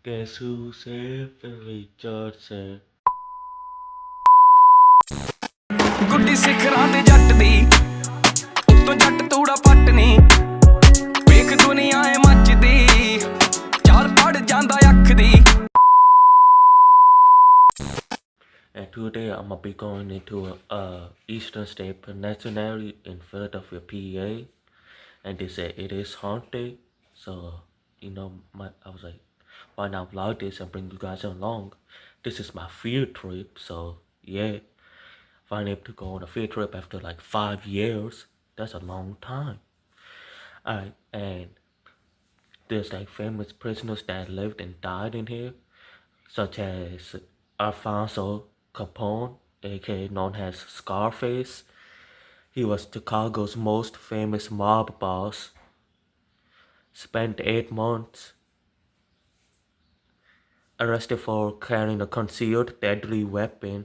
Guess who's heavenly judge said ਗੁੱਡੀ ਸਿਖਰਾਂ ਦੇ ਜੱਟ ਦੀ ਉੱਤੋਂ ਜੱਟ ਤੂੜਾ ਪੱਟ ਨੀ ਵੇਖ ਦੁਨੀਆ ਏ ਮੱਚਦੀ ਚਾਲ ਪੜ ਜਾਂਦਾ ਅੱਖ ਦੀ And today I'm gonna be going into Eastern State Penitentiary in Philadelphia, PA, and they said it is haunted. So I was like, why not vlog this and bring you guys along? This is my field trip, so yeah, finally able to go on a field trip after like 5 years. That's a long time. Alright, and there's like famous prisoners that lived and died in here, such as Alfonso Capone, aka known as Scarface. He was Chicago's most famous mob boss. Spent 8 months arrested for carrying a concealed deadly weapon.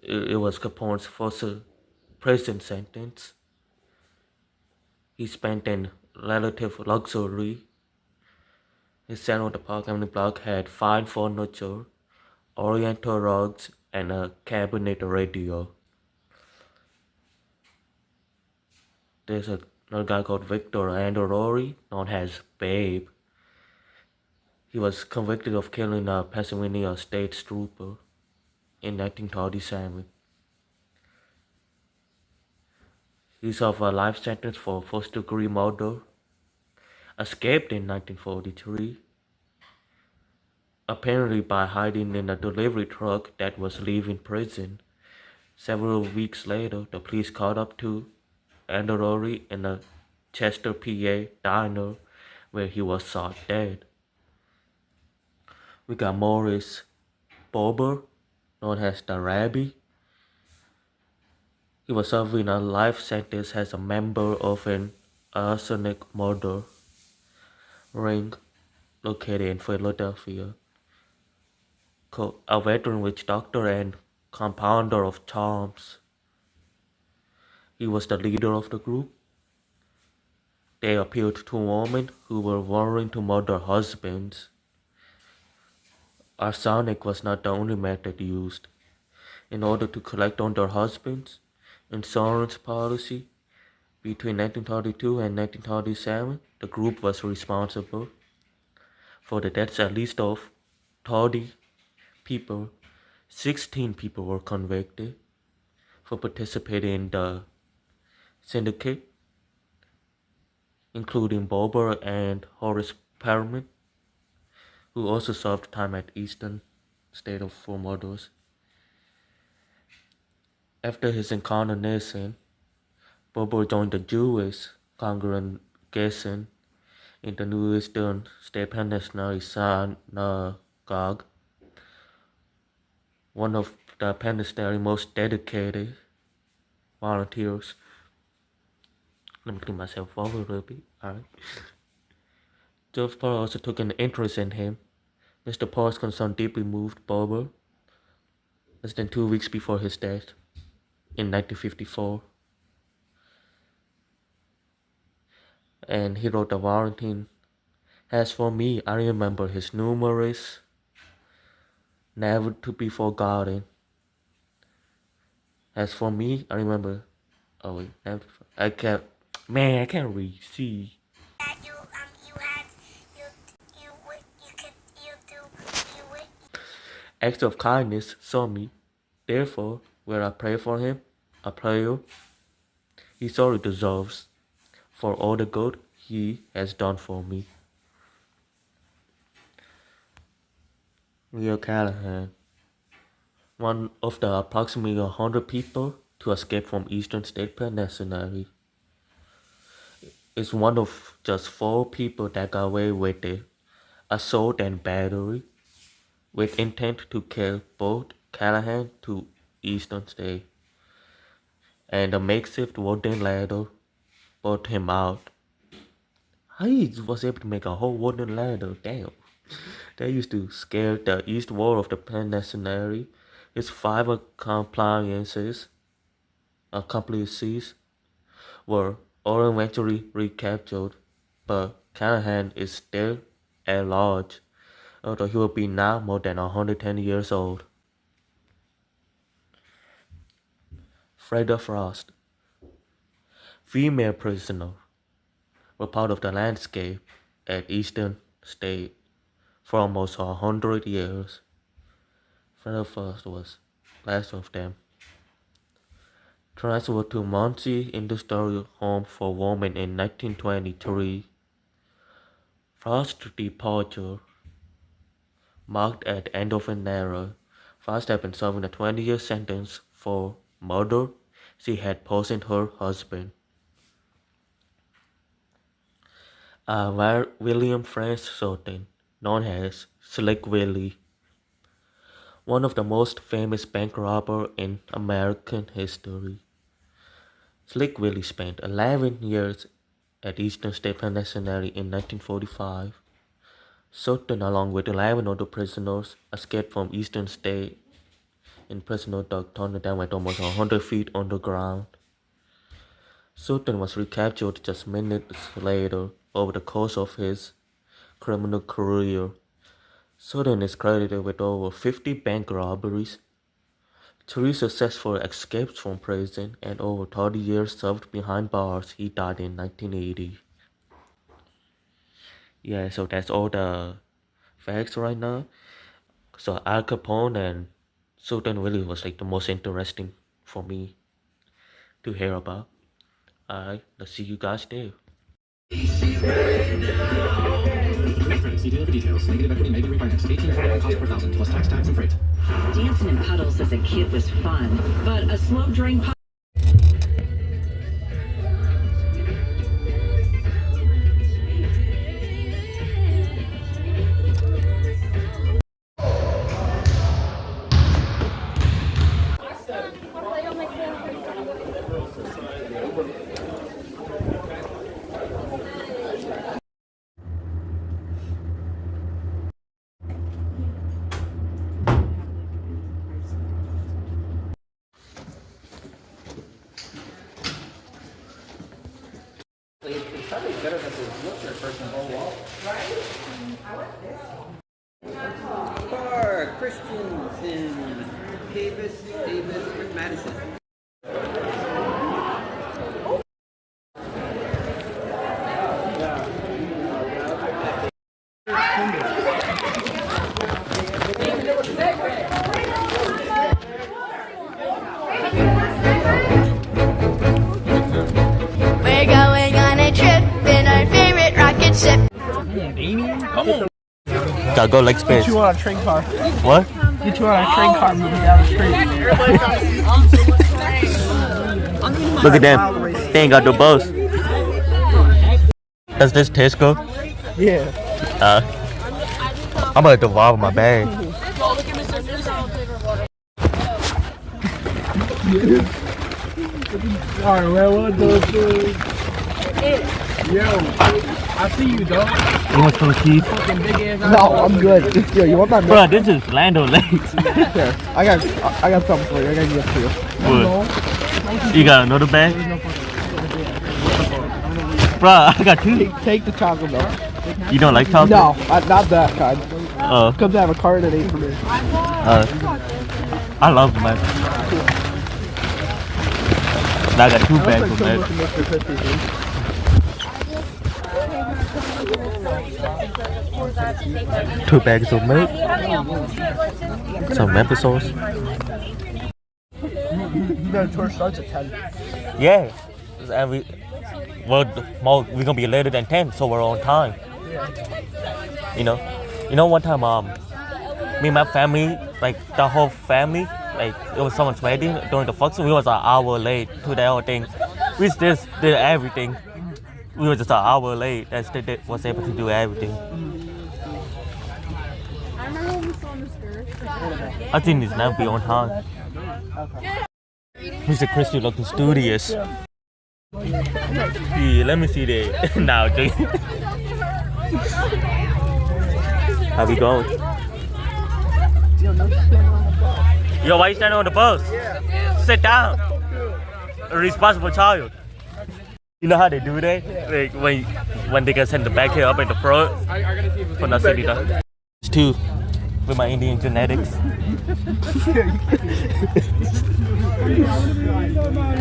It was Capone's first prison sentence. He spent in relative luxury. His cell on the Park Avenue block had fine furniture, oriental rugs, and a cabinet radio. There's another guy called Victor Andorori, known as Babe. He was convicted of killing a Pennsylvania state trooper in 1937. He served a life sentence for first-degree murder. Escaped in 1943, apparently by hiding in a delivery truck that was leaving prison. Several weeks later, the police caught up to Andorori in a Chester, PA diner where he was shot dead. We got Morris Bober, known as the Rabbi. He was serving a life sentence as a member of an arsenic murder ring located in Philadelphia. A veteran witch doctor and compounder of charms. He was the leader of the group. They appealed to women who were willing to murder husbands. Arsenic was not the only method used. In order to collect on their husbands' insurance policy, between 1932 and 1937, the group was responsible for the deaths at least of 30 people. 16 people were convicted for participating in the syndicate, including Bober and Horace Perriman, who also served time at Eastern State for murders. After his incarceration, Bober joined the Jewish congregation in the New Eastern State Penitentiary synagogue, one of the penitentiary's most dedicated volunteers. Let me clean myself over a little bit. Alright. George Paul also took an interest in him. Mr. Paul's concern deeply moved Bober less than 2 weeks before his death in 1954. And he wrote a warranting. As for me, I remember his numerous, never to be forgotten. As for me, I remember. Oh wait, I can't. Man, I can't read. See. Acts of kindness saw me. Therefore, where I pray for him, a prayer he sorely deserves for all the good he has done for me. Leo Callahan, one of the approximately 100 people to escape from Eastern State Penitentiary, is one of just 4 people that got away with it: assault and battery, with intent to kill both Callahan to Eastern State, and a makeshift wooden ladder brought him out. He was able to make a whole wooden ladder. Damn. They used to scale the east wall of the penitentiary. His 5 accomplices were all eventually recaptured, but Callahan is still at large although he will be now more than 110 years old. Freda Frost. Female prisoner were part of the landscape at Eastern State for almost 100 years. Freda Frost was last of them. Transferred to Muncie Industrial Home for Women in 1923. Frost's departure marked at the end of an era. Frost had been serving a 20-year sentence for murder she had poisoned her husband. William Frank Sutton, known as Slick Willie, one of the most famous bank robbers in American history. Slick Willie spent 11 years at Eastern State Penitentiary in 1945. Sutton, along with 11 other prisoners, escaped from Eastern State in prisoner dug tunnel that went almost 100 feet underground. Sutton was recaptured just minutes later. Over the course of his criminal career, Sutton is credited with over 50 bank robberies, 3 successful escapes from prison, and over 30 years served behind bars. He died in 1980. Yeah, so that's all the facts right now. So Al Capone and Sutton really was like the most interesting for me to hear about. Alright, let's see you guys there. See deal for details. Negative equity may be refinanced. 1841 cost per thousand plus tax and freight. Dancing in puddles as a kid was fun, but a slow drain puddle. It's probably better than the wheelchair person whole wall. Right? I want this one. For Christensen, Davis, Madison. We're going on a trip in our favorite rocket ship. Come on. Gotta go like space. Get you on a train car. What? Get you on a train car moving down the street. Look at them. They ain't got the bus. Does this taste good? Yeah. I'm gonna devour my bag. Alright, well, what those Yo, I see you, dog. You want some cheese? No, I'm good. Yo, you want that? Bro, this is Lando Lakes. Here, I got something for you. I got gifts for you. What? You got another bag? Bro, I got two. Take the chocolate milk. You don't like chocolate? No, not that kind. Oh. Comes out of a card at 8 for me. I love the man. Now I got two bags of that. Two bags of milk. Some pepper sauce. The tour starts at 10. Yeah. And we're gonna be later than 10, so we're on time. You know, one time me and my family, like the whole family, like it was someone's wedding during the function. We was an hour late to the whole thing. We just did everything. We were just an hour late. That's was able to do everything. I remember when we saw Mr. I think it's now be on time. Mr. Christie looking studious. Yeah, let me see that. Now, Jay. How we going? Yo, why you standing on the bus? Sit down. A responsible child. You know how they do that? Like when they can send the back here up in the front. For not sitting down. It's two with my Indian genetics.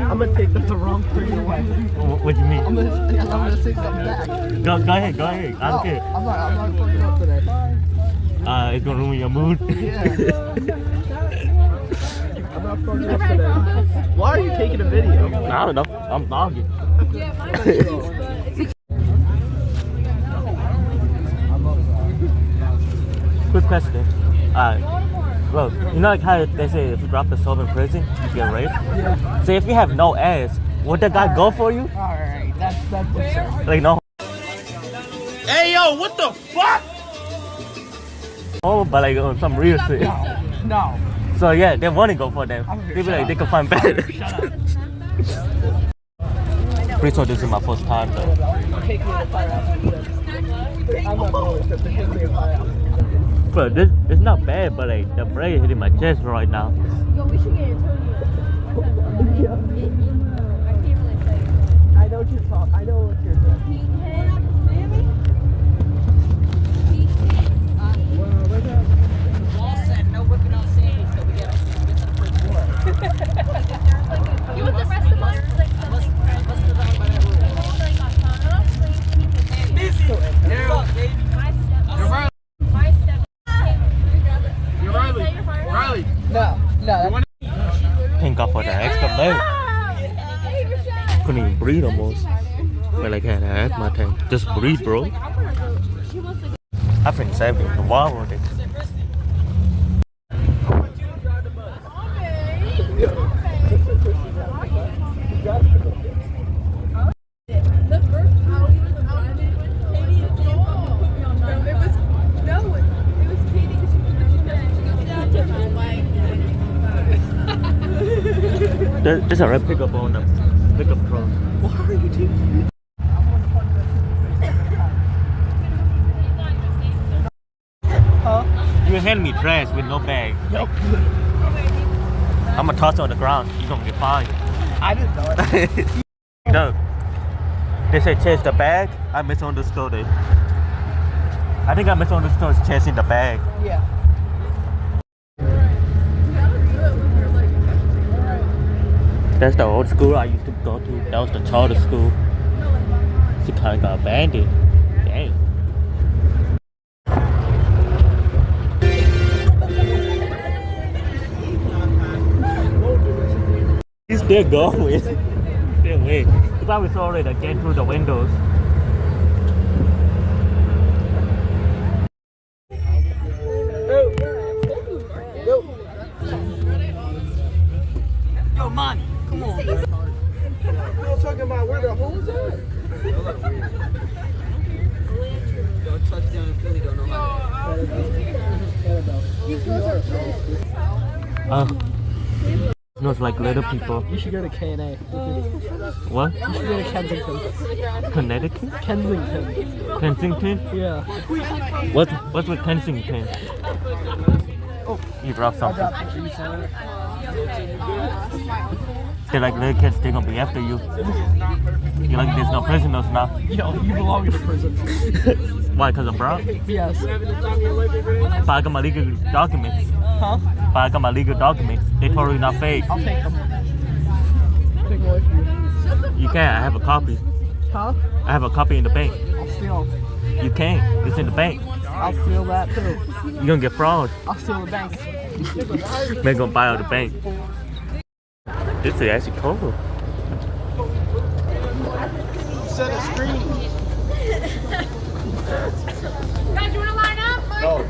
I'm gonna take the wrong thing away. What do you mean? I'm gonna say something back. Go ahead. I don't care. I'm not fucking up today. It's gonna ruin your mood. Yeah. I'm not fucking up today. Why are you taking a video? I don't know. I'm vlogging. Quick question. Bro, you know like how they say if you drop the soap in prison, you get raped? Yeah. Say if you have no ass, would the guy go for you? Alright, that's absurd. Like no. Hey yo, what the fuck? Oh, but like on some real shit. No. So yeah, they want to go for them. They be like, they can find better. Pretty sure this is my first time though. Take me to the firehouse. I'm not going to take me to the firehouse. Bro, this it's not bad, but like the braid hitting my chest right now. Yo, we should get Antonio. I know what you're talking. I know what you're doing. Wall said no whipping on stage till we get to the first floor. You want the rest of us? Unless they're done by that rule. What's up, baby? You're Riley. No. Thank God for the extra leg. Couldn't even breathe almost. Felt like I had an asthma attack. Just breathe, bro. I think saved the wall with it. The first hour we was driving, Katie and Sam put me on no, it was Katie because she goes down There's a red pickup on the pickup truck. Why are you doing? You hand me trash with no bag. Nope. I'm gonna toss it on the ground. You're gonna get fined. I didn't know it. No. They say chase the bag. I misunderstood it. I think I misunderstood chasing the bag. Yeah. That's the old school I used to go to. That was the charter school. She kind of got abandoned. Dang. He's still going. Still wait. He probably saw it again through the windows. Yo, man, come on. You're talking about where the holes at? Yo, touchdown in Philly, don't know how to. Smells like little people. You should go to K&A. What? You should go to Kensington. Connecticut? Kensington. Kensington? Yeah. What's with Kensington? Oh, you dropped something. They're like little kids, they're gonna be after you. You're like, there's no prisoners now. Yo, you belong in a prison. Why, because I'm brown? Yes. But I got my legal documents. Huh? But I got my legal documents. They totally not fake. I'll take them. Take them away from you. You can't, I have a copy. Huh? I have a copy in the bank. I'll steal them. You can't, it's in the bank. I'll steal that too. You're gonna get fraud. I'll steal the bank. They're gonna buy out the bank. This is actually cool. Set a screen. Guys, you want to line up? No.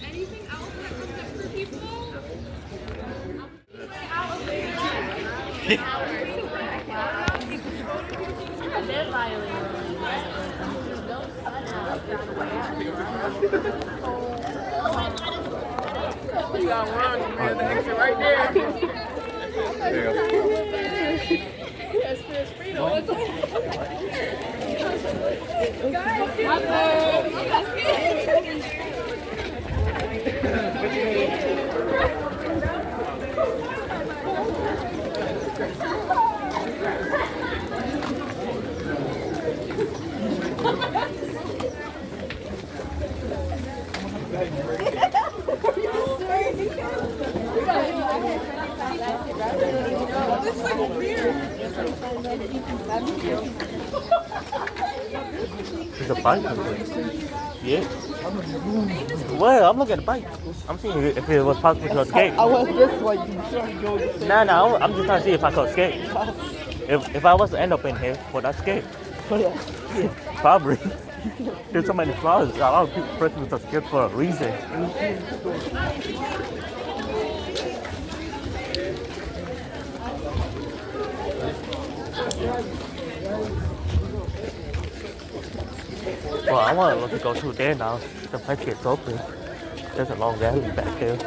Anything else that comes up for people? You got one, man. The exit right there. Yes, Spirit Freedom. What's up? Guys, There's a bike. Yeah. Well, I'm looking at the bike. I'm seeing if it was possible to escape. I went this way. You trying to go this way? Nah, I'm just trying to see if I could escape. If I was to end up in here, would I escape? Probably. There's so many flaws. A lot of people persons are scared for a reason. Well, I want to go through there now. The place gets open. There's a long alley back there.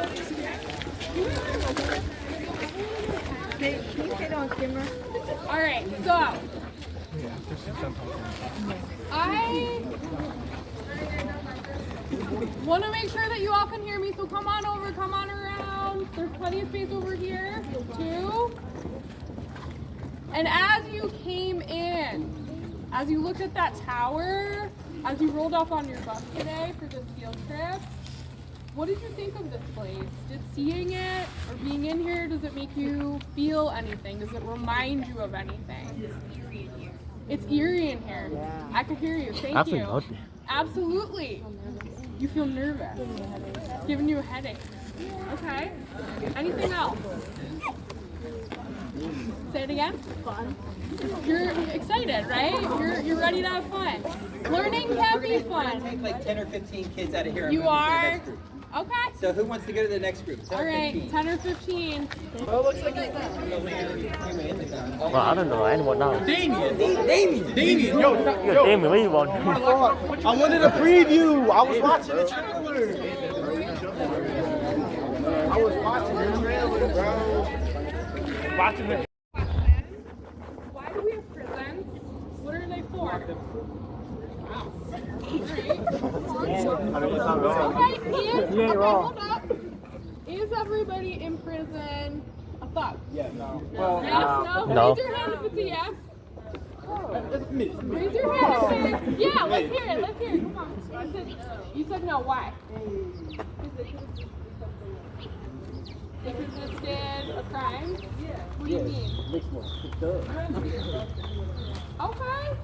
all right, so I want to make sure that you all can hear me, so come on over, come on around. There's plenty of space over here, too. And as you came in, as you looked at that tower, as you rolled up on your bus today for this field trip, what did you think of this place? Did seeing it or being in here, does it make you feel anything? Does it remind you of anything? It's eerie in here. I could hear you. Thank you. Absolutely. Absolutely. You feel nervous. It's giving you a headache. Okay. Anything else? Say it again. Fun. You're excited, right? You're ready to have fun. Learning can be fun. Take like 10 or 15 kids out of here. You are? Okay. So who wants to go to the next group? 10 All or right, 15? 10 or 15. Well, it looks like it's Well, I don't know anyone now. Damien. Yo, Damien, what do you want? I wanted a preview. I was watching the trailer. I was watching the trailer, bro. Watching the. Why do we have prisons? What are they for? Okay, hold up. Is everybody in prison a thug? Yeah, no. Yes, no? No. Raise your hand if it's a yes. Raise your hand if it's yeah, let's hear it, come on. You said no, why? They resisted a crime? What do you mean? Okay.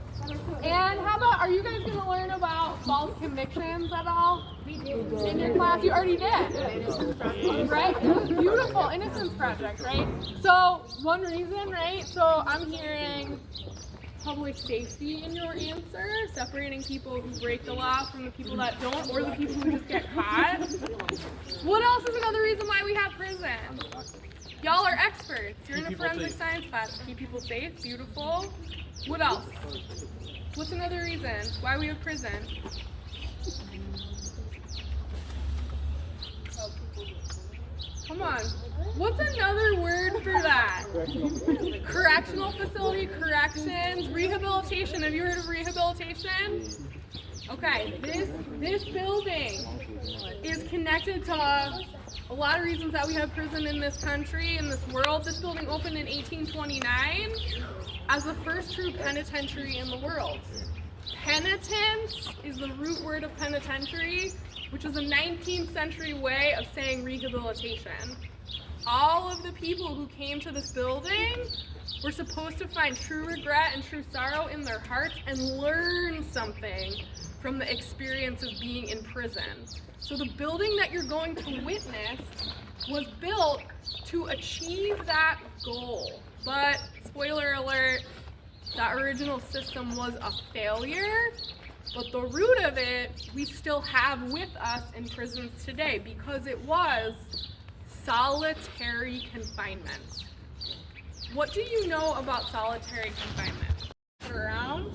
And how about, are you guys going to learn about false convictions at all? We did. In your class? You already did. Right? It was beautiful. Innocence Project, right? So, one reason, right? So, I'm hearing public safety in your answer, separating people who break the law from the people that don't, or the people who just get caught. What else is another reason why we have prison? Y'all are experts. You're in a forensic science class. Keep people safe. Beautiful. What else? What's another reason why we have prison? Come on. What's another word for that? Correctional facility, corrections, rehabilitation. Have you heard of rehabilitation? Okay, this building is connected to a lot of reasons that we have prison in this country, in this world. This building opened in 1829 as the first true penitentiary in the world. Penitence is the root word of penitentiary, which is a 19th century way of saying rehabilitation. All of the people who came to this building were supposed to find true regret and true sorrow in their hearts and learn something from the experience of being in prison. So the building that you're going to witness was built to achieve that goal. But, spoiler alert, that original system was a failure, but the root of it we still have with us in prisons today because it was solitary confinement. What do you know about solitary confinement? Around?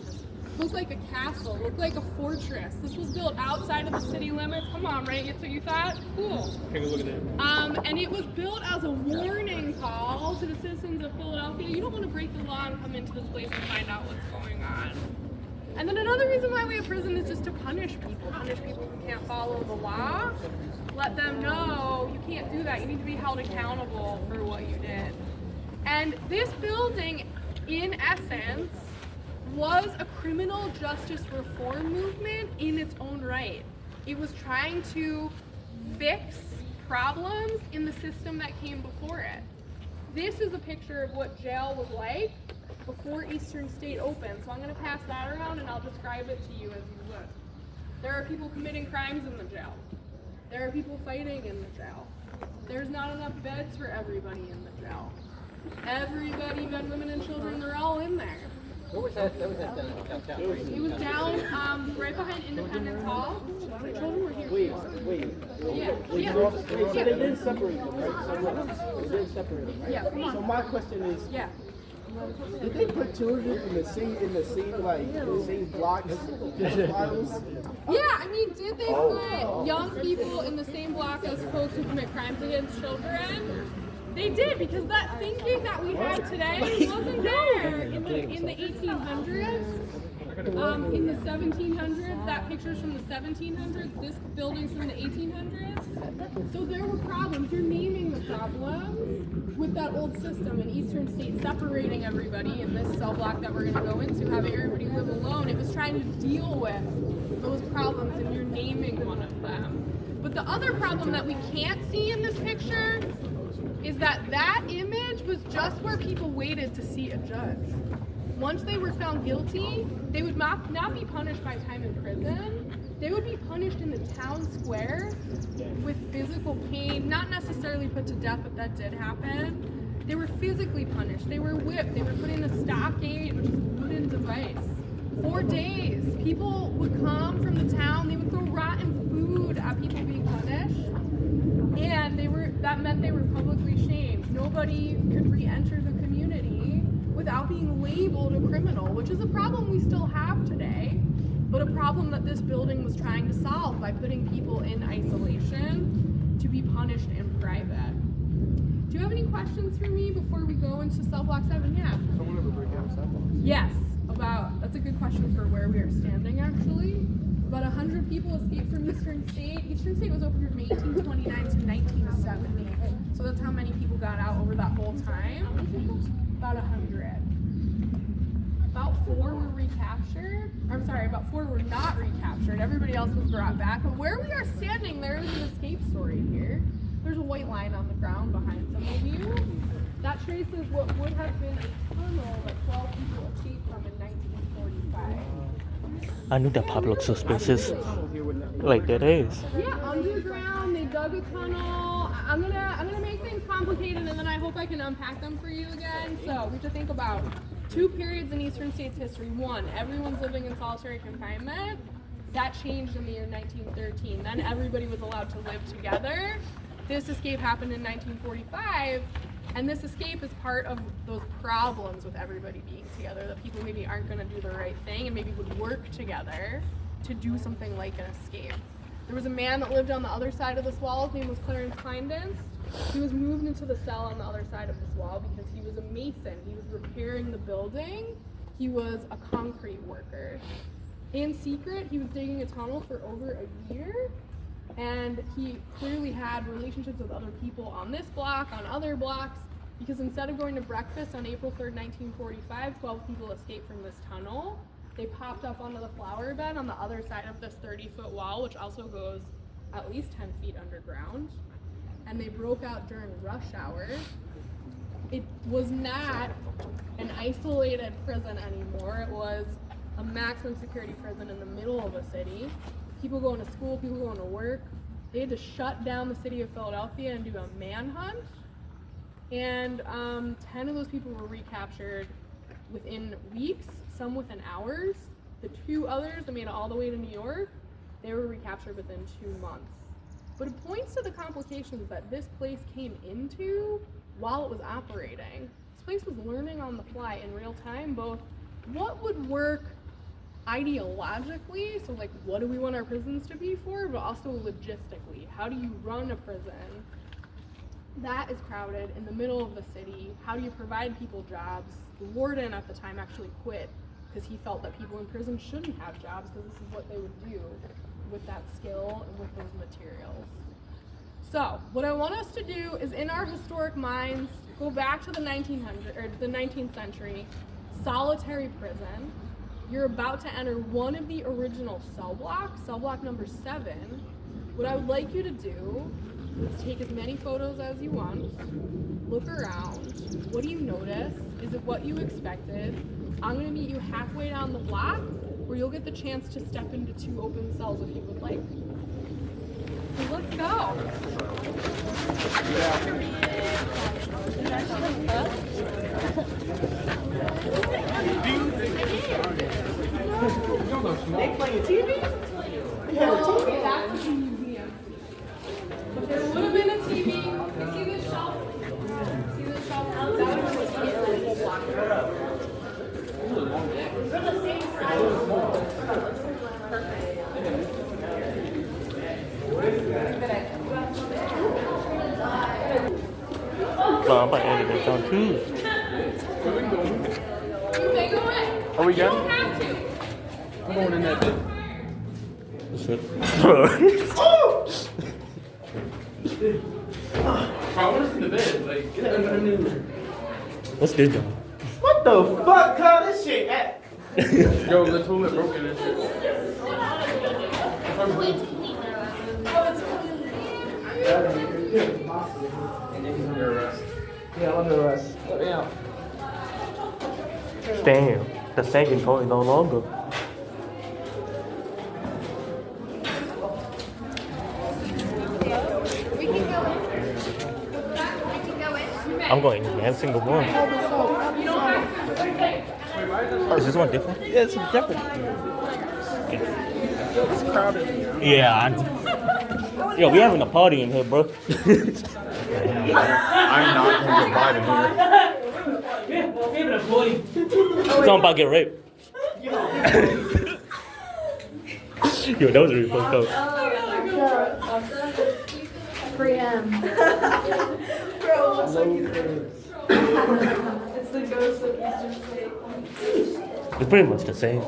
looked like a castle, looked like a fortress. This was built outside of the city limits. Come on, right? That's what you thought? Cool. Take a look at that. And it was built as a warning call to the citizens of Philadelphia. You don't want to break the law and come into this place and find out what's going on. And then another reason why we have prison is just to punish people who can't follow the law. Let them know you can't do that. You need to be held accountable for what you did. And this building, in essence, was a criminal justice reform movement in its own right. It was trying to fix problems in the system that came before it. This is a picture of what jail was like before Eastern State opened. So I'm going to pass that around and I'll describe it to you as you look. There are people committing crimes in the jail. There are people fighting in the jail. There's not enough beds for everybody in the jail. Everybody, men, women, and children, they're all in there. Where was that? That was at downtown, right? It was down right behind Independence Hall. The children were here. Wait. Yeah. So they didn't separate them, right? They didn't separate them, right? Yeah, come on. So my question is, Yeah. did they put children in the same block as pedophiles? Yeah, I mean, did they put young people in the same block as folks who commit crimes against children? They did, because that thinking that we have today wasn't there in the 1800s. In the 1700s, that picture's from the 1700s, this building's from the 1800s. So there were problems. You're naming the problems with that old system in Eastern State, separating everybody in this cell block that we're going to go into, having everybody live alone. It was trying to deal with those problems, and you're naming one of them. But the other problem that we can't see in this picture is that that image was just where people waited to see a judge. Once they were found guilty, they would not be punished by time in prison. They would be punished in the town square with physical pain, not necessarily put to death, but that did happen. They were physically punished. They were whipped. They were put in a stockade, which is a wooden device. 4 days. People would come from the town. They would throw rotten food at people being punished. And that meant they were publicly shamed. Nobody could re-enter the community without being labeled a criminal, which is a problem we still have today, but a problem that this building was trying to solve by putting people in isolation to be punished in private. Do you have any questions for me before we go into cell block 7? Yeah. Someone ever break out cell blocks? Yes, that's a good question for where we are standing actually. About 100 people escaped from Eastern State. Eastern State was opened from 1829 to 1970. So that's how many people got out over that whole time. About 100. About 4 were recaptured. I'm sorry, about 4 were not recaptured. Everybody else was brought back. But where we are standing, there is an escape story here. There's a white line on the ground behind some of you. That traces what would have been a tunnel that 12 people escaped from in 1945. I knew that part looked suspicious. Like that is. Yeah, underground. They dug a tunnel. I'm gonna make things complicated, and then I hope I can unpack them for you again. So we have to think about 2 periods in Eastern State's history. 1, everyone's living in solitary confinement. That changed in the year 1913. Then everybody was allowed to live together. This escape happened in 1945. And this escape is part of those problems with everybody being together, that people maybe aren't going to do the right thing and maybe would work together to do something like an escape. There was a man that lived on the other side of this wall. His name was Clarence Kleindienst. He was moved into the cell on the other side of this wall because he was a mason. He was repairing the building. He was a concrete worker. In secret, he was digging a tunnel for over a year. And he clearly had relationships with other people on this block, on other blocks, because instead of going to breakfast on April 3rd, 1945, 12 people escaped from this tunnel. They popped up onto the flower bed on the other side of this 30-foot wall, which also goes at least 10 feet underground. And they broke out during rush hour. It was not an isolated prison anymore. It was a maximum security prison in the middle of a city. People going to school, people going to work. They had to shut down the city of Philadelphia and do a manhunt. And 10 of those people were recaptured within weeks, some within hours. The 2 others that made it all the way to New York, they were recaptured within 2 months. But it points to the complications that this place came into while it was operating. This place was learning on the fly in real time, both what would work ideologically, so like what do we want our prisons to be for, but also logistically, how do you run a prison that is crowded in the middle of the city? How do you provide people jobs? The warden at the time actually quit because he felt that people in prison shouldn't have jobs because this is what they would do with that skill and with those materials. So what I want us to do is, in our historic minds, go back to the 19th century, solitary prison. You're about to enter one of the original cell block number 7. What I would like you to do is take as many photos as you want, look around. What do you notice? Is it what you expected? I'm going to meet you halfway down the block, where you'll get the chance to step into 2 open cells if you would like. So let's go. They playing TV? Well, okay, that's a museum. But there would have been a TV. You see this shelf? See this shelf? That would have been a TV for the whole block. They're the same size. Well, I'm about to edit this on too. You may go in. Are we You don't done? have to. I'm going in that bit. That's it. I want to see the bed. Like, get that under there. What's this doing? What the fuck, Kyle? This shit at? Yo, the toilet broken and shit. And then he's Under arrest. Yeah, under arrest. Let me out. Damn, the sinking toy no longer. We can go in. We can go in. I'm going in every single one. Oh, is this one different? Yeah, it's different. It's crowded. Yeah. Yo, we having a party in here, bro. I'm not going to get invited here. Something about to get raped. Yo, that was really fucked up. Free M. Bro, looks like it's the ghost of Eastern State. It's pretty much the same.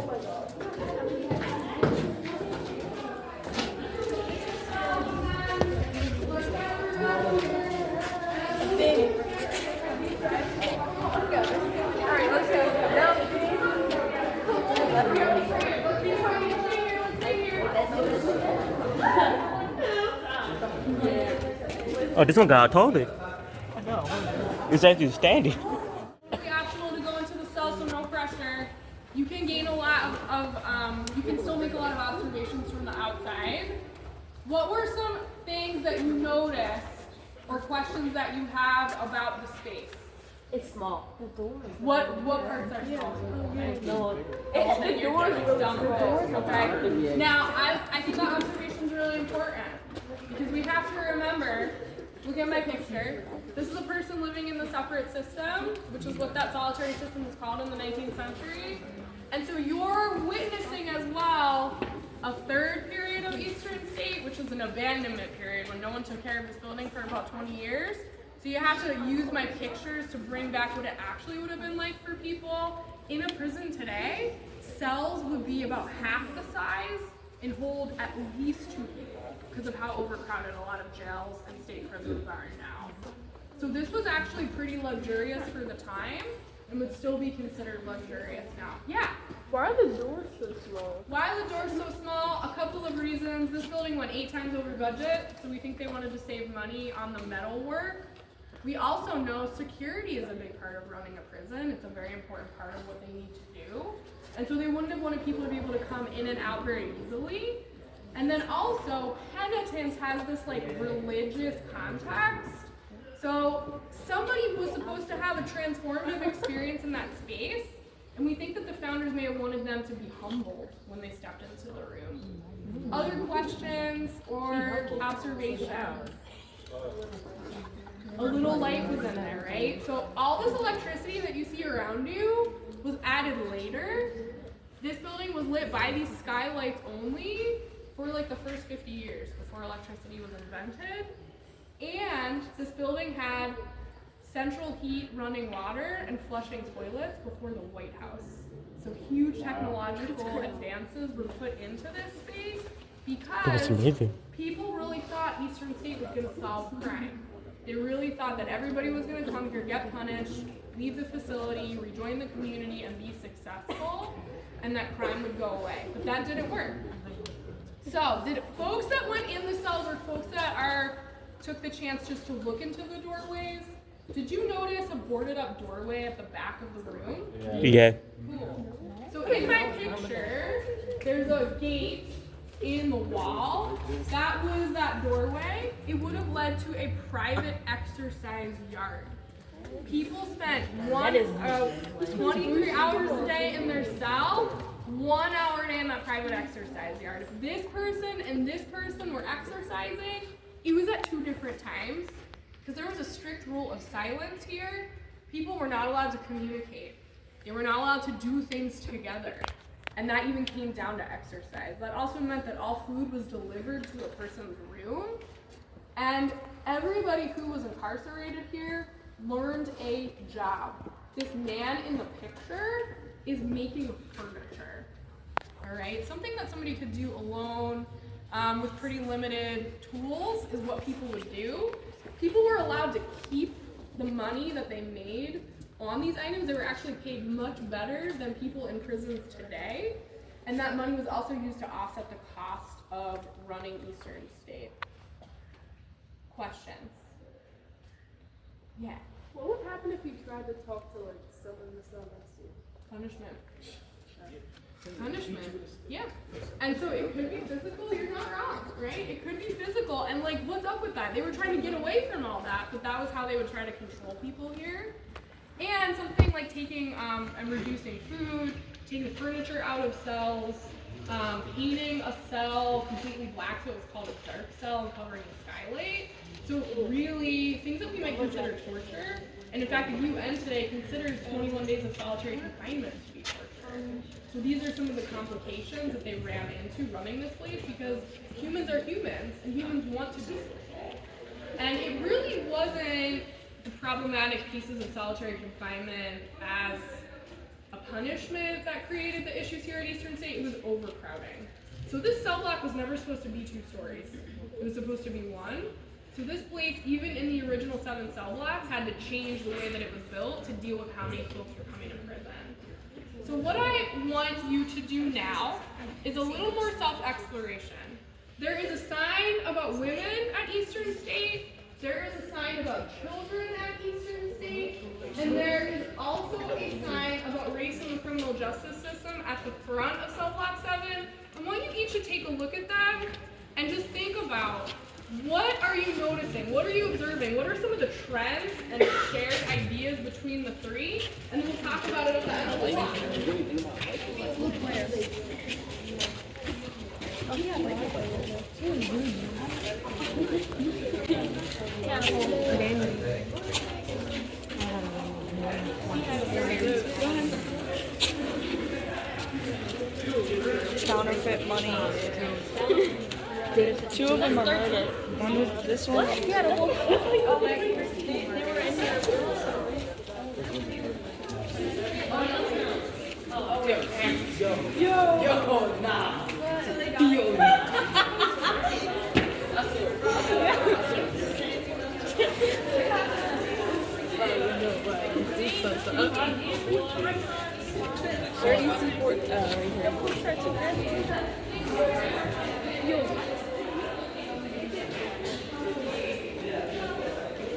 Oh, this one got a toilet. It's actually standing. It's optional to go into the cell, so no pressure. You can gain a lot you can still make a lot of observations from the outside. What were some things that you noticed or questions that you have about the space? It's small. The door is What parts are small? no. The doors is down the road. Okay. Now I think the observation is really important because we have to remember. Look at my picture. This is a person living in the separate system, which is what that solitary system was called in the 19th century. And so you're witnessing as well a third period of Eastern State, which is an abandonment period when no one took care of this building for about 20 years. So you have to use my pictures to bring back what it actually would have been like for people. In a prison today, cells would be about half the size and hold at least 2 people because of how overcrowded a lot of jails and state prisons are now. So this was actually pretty luxurious for the time and would still be considered luxurious now. Yeah? Why are the doors so small? Why are the doors so small? A couple of reasons. This building went 8 times over budget, so we think they wanted to save money on the metal work. We also know security is a big part of running a prison. It's a very important part of what they need to do. And so they wouldn't have wanted people to be able to come in and out very easily. And then also, penitence has this like religious context. So somebody was supposed to have a transformative experience in that space, and we think that the founders may have wanted them to be humbled when they stepped into the room. Other questions or observations? A little light was in there, right? So all this electricity that you see around you was added later. This building was lit by these skylights only for like the first 50 years before electricity was invented. And this building had central heat, running water, and flushing toilets before the White House. So huge technological advances were put into this space because people really thought Eastern State was going to solve crime. They really thought that everybody was going to come here, get punished, leave the facility, rejoin the community, and be successful, and that crime would go away. But that didn't work. So, did folks that went in the cells or folks that took the chance just to look into the doorways, did you notice a boarded up doorway at the back of the room? Yeah. Cool. So in my picture, there's a gate in the wall. That was that doorway. It would have led to a private exercise yard. People spent 23 hours a day in their cell, 1 hour a day in that private exercise yard. If this person and this person were exercising, it was at 2 different times. Because there was a strict rule of silence here. People were not allowed to communicate. They were not allowed to do things together. And that even came down to exercise. That also meant that all food was delivered to a person's room. And everybody who was incarcerated here learned a job. This man in the picture is making furniture. All right, something that somebody could do alone with pretty limited tools is what people would do. People were allowed to keep the money that they made on these items. They were actually paid much better than people in prisons today. And that money was also used to offset the cost of running Eastern State. Questions? Yeah. What would happen if you tried to talk to like someone in the cell next to you? Punishment. Punishment. Yeah. And so it could be physical, you're not wrong, right? It could be physical, and like, what's up with that? They were trying to get away from all that, but that was how they would try to control people here. And something like taking and reducing food, taking furniture out of cells, painting a cell completely black, so it was called a dark cell, and covering the skylight. So really, things that we might consider torture, and in fact, the UN today considers 21 days of solitary confinement to be torture. So these are some of the complications that they ran into running this place, because humans are humans, and humans want to be social. And it really wasn't the problematic pieces of solitary confinement as a punishment that created the issues here at Eastern State. It was overcrowding. So this cell block was never supposed to be 2 stories. It was supposed to be 1. So this place, even in the original 7 cell blocks, had to change the way that it was built to deal with how many folks were coming to prison. So what I want you to do now is a little more self-exploration. There is a sign about women at Eastern State. There is a sign about children at Eastern State. And there is also a sign about race in the criminal justice system at the front of cell block 7. I want you each to take a look at them and just think about, what are you noticing? What are you observing? What are some of the trends and shared ideas between the 3? And then we'll talk about it at the end of the talk. Counterfeit money. 2 of them are murdered. One was this one. Yeah, the whole they were in there. Yo, nah. Where do you support right here?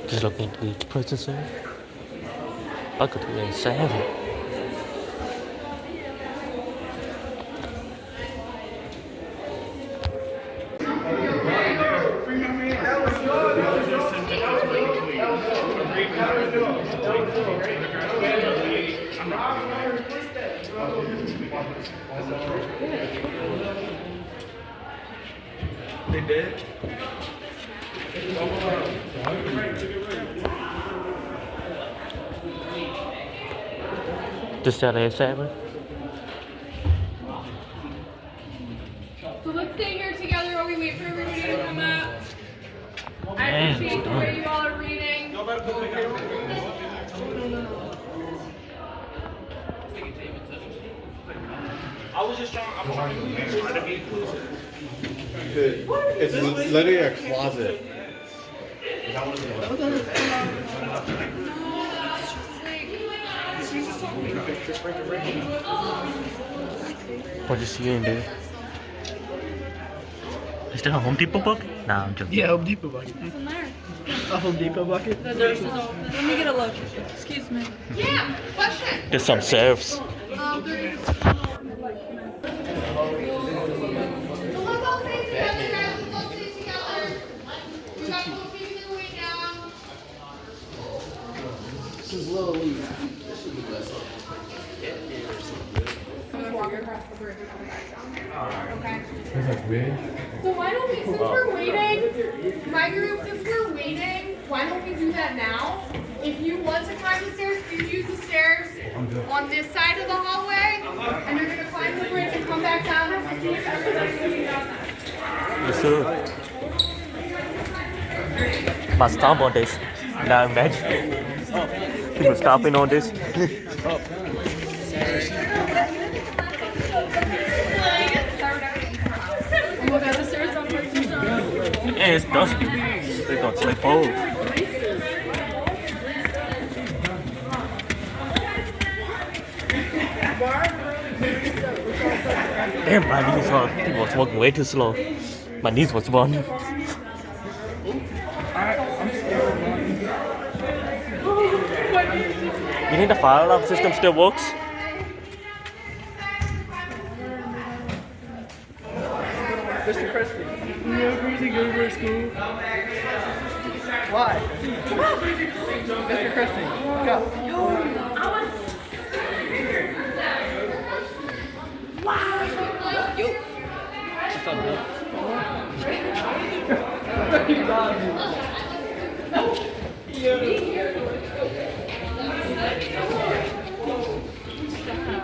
Just looking at each person, sir. I could do 7. They did? Just tell 7. So let's stay here together while we wait for everybody to come up. I appreciate the way you all are reading. I'm trying to be inclusive. It's literally a closet. What you see in there? Is that a Home Depot bucket? Nah, I'm joking. Yeah, Home Depot bucket. What's in there? A Home Depot bucket? The nurse is open. Let me get a look. Excuse me. Yeah, question. There's some serves. There is. So let's all stay together, guys. Let's all stay together. We got people feeding their way down. This is Little League. Walk across the bridge and come back down. Okay. It's like weird. So why don't we, since we're waiting, my group, since we're waiting, why don't we do that now? If you want to climb the stairs, please use the stairs on this side of the hallway, and you're gonna climb the bridge and come back down and see if everybody's going down that. Yes, sir. But stop on this. Now imagine people stopping on this. Look at the stairs on first. Yeah, it's dusty. They're gonna slip over. Damn, my knees was walking way too slow. My knees was burning. You think the fire alarm system still works? Mr. Crispy, you know crazy go to school? Why? Mr. Crispy, go. Yo.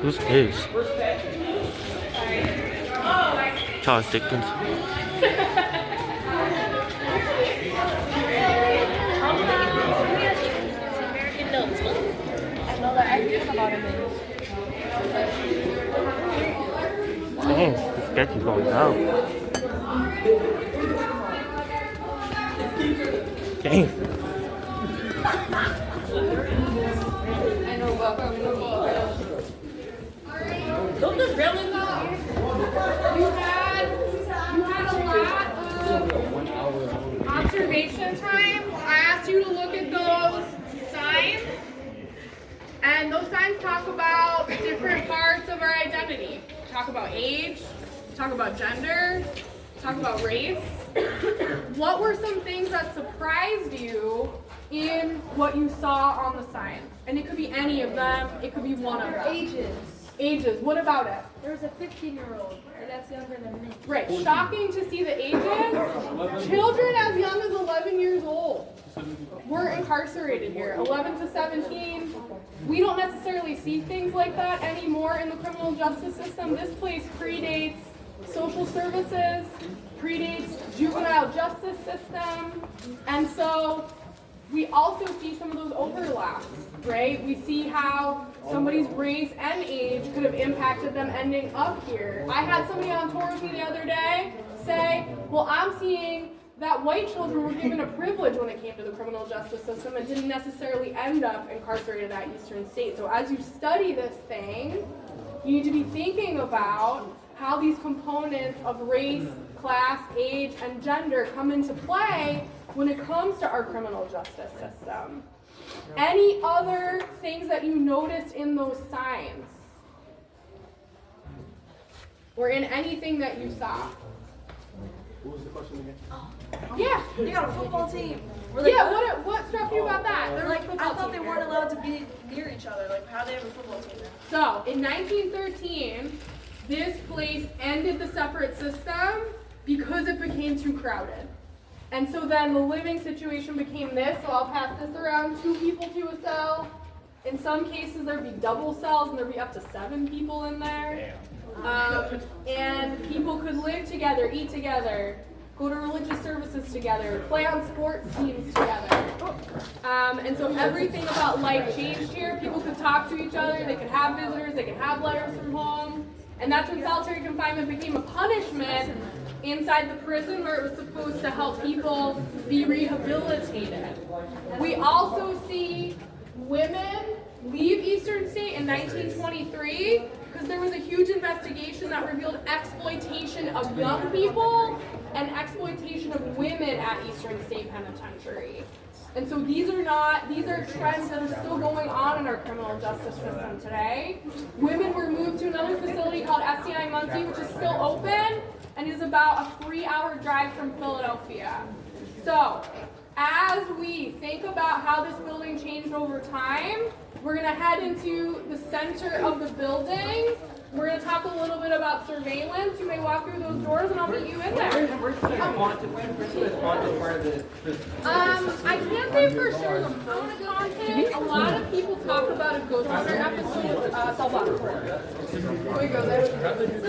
Who's this? Charles Dickens. Dang, this sketch is going down. Dang. Don't just really know. You had a lot of observation time. I asked you to look at those signs. And those signs talk about different parts of our identity. Talk about age, talk about gender, talk about race. What were some things that surprised you in what you saw on the signs? And it could be any of them, it could be one of them. Ages, what about it? There was a 15-year-old, and that's younger than me. Right, shocking to see the ages. Children as young as 11 years old were incarcerated here, 11 to 17. We don't necessarily see things like that anymore in the criminal justice system. This place predates social services, predates juvenile justice system, and so we also see some of those overlaps, right? We see how somebody's race and age could have impacted them ending up here. I had somebody on tour with me the other day say, well, I'm seeing that white children were given a privilege when it came to the criminal justice system and didn't necessarily end up incarcerated at Eastern State. So as you study this thing, you need to be thinking about how these components of race, class, age, and gender come into play when it comes to our criminal justice system. Any other things that you noticed in those signs? Or in anything that you saw? What was the question again? Yeah. They got a football team. Yeah, what struck you about that? They're like I football thought they team. weren't allowed to be near each other. Like, how they have a football team now? So, in 1913, this place ended the separate system because it became too crowded. And so then the living situation became this, so I'll pass this around, 2 people to a cell. In some cases there'd be double cells and there'd be up to 7 people in there. And people could live together, eat together, go to religious services together, play on sports teams together. And so everything about life changed here. People could talk to each other, they could have visitors, they could have letters from home. And that's when solitary confinement became a punishment inside the prison, where it was supposed to help people be rehabilitated. We also see women leave Eastern State in 1923 because there was a huge investigation that revealed exploitation of young people and exploitation of women at Eastern State Penitentiary. And so these are trends that are still going on in our criminal justice system today. Women were moved to another facility called SCI Muncie, which is still open and is about a 3-hour drive from Philadelphia. So, as we think about how this building changed over time, we're going to head into the center of the building. We're going to talk a little bit about surveillance. You may walk through those doors and I'll meet you in there. Where's the haunted part of the prison? I can't say for sure the most haunted. A lot of people talk about a Ghost Hunter episode, Cell Block 4. Can we go there?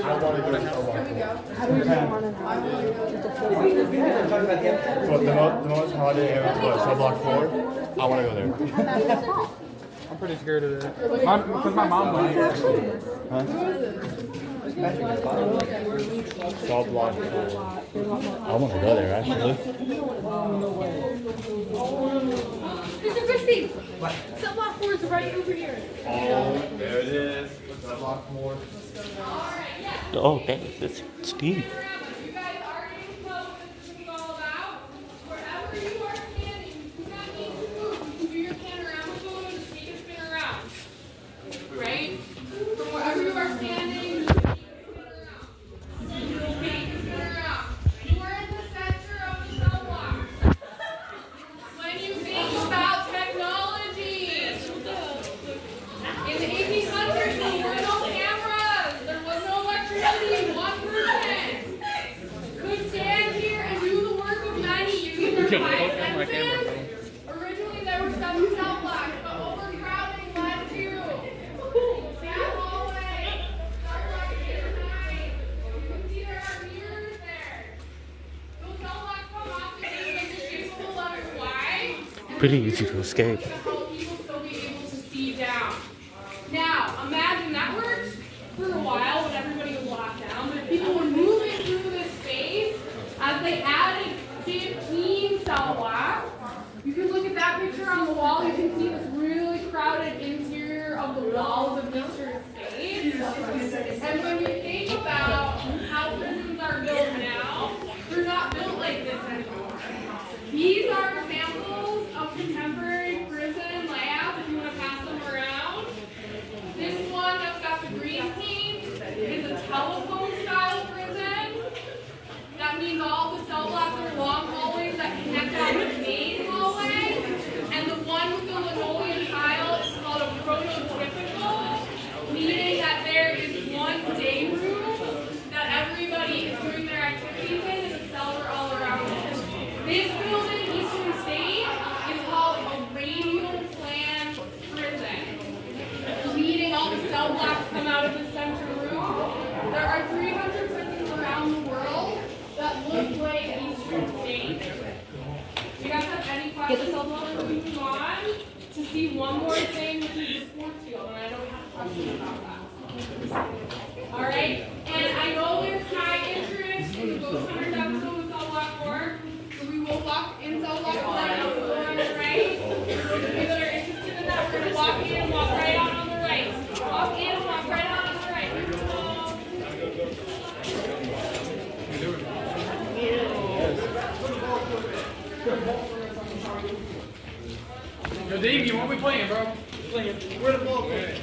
I want to go to Cell Block 4. Can we go? How do we want to But the most haunted area is what, Cell Block 4? I want to go there. I'm pretty scared of that. Because my mom went here. Huh? Cell Block 4. I want to go there, actually. These are good seats. Cell Block 4 is right over here. Oh, there it is. Cell Block 4. Oh, dang, that's Steve. You guys already know what this is all about. Wherever you are standing, you do not need to move. You can do your panorama photo and just take a spin around. Right? From wherever you are standing, you can take a spin around. You are in the center of the cell block. When you think about technology, in the 1800s, there were no cameras. There was no electricity. One person could stand here and do the work of many using their 5 senses. Originally, there were 7 cell blocks, but overcrowding led to that hallway. Cell block 8 or 9. You can see there are mirrors there. Those cell blocks come off the shape of the letter Y. Pretty easy to escape. To help people still be able to see down. Now, imagine that worked for a while when everybody was locked down, but if people were moving through this space, as they added 15 cell blocks, you can look at that picture on the wall, you can see this really crowded interior of the walls of Eastern State. And when you think about how prisons are built now, they're not built like this anymore. These are examples of contemporary prison layouts if you want to pass them around. This one that's got the green paint is a telephone style prison. That means all the cell blocks are long hallways that connect out the main hallway. And the one with the linoleum tile is called a prototypical, meaning that there is one day room that everybody is doing their activities in and the cells are all around it. This building, Eastern State, is called a radial plan prison, meaning all the cell blocks come out of the center room. There are 300 prisons around the world that look like Eastern State. Do you guys have any questions before we move on to see one more thing, which is the sports field, and I don't have a question about that. All right, and I know there's high interest in the Ghost Hunters episode with Cell Block 4, so we will walk in Cell Block 4 and we'll go on the right. For those of you that are interested in that, we're going to walk in and walk right out on the right. Walk in and walk right out on the right. Here we go. Yo, Davey, what are we playing, bro? Where the ball going?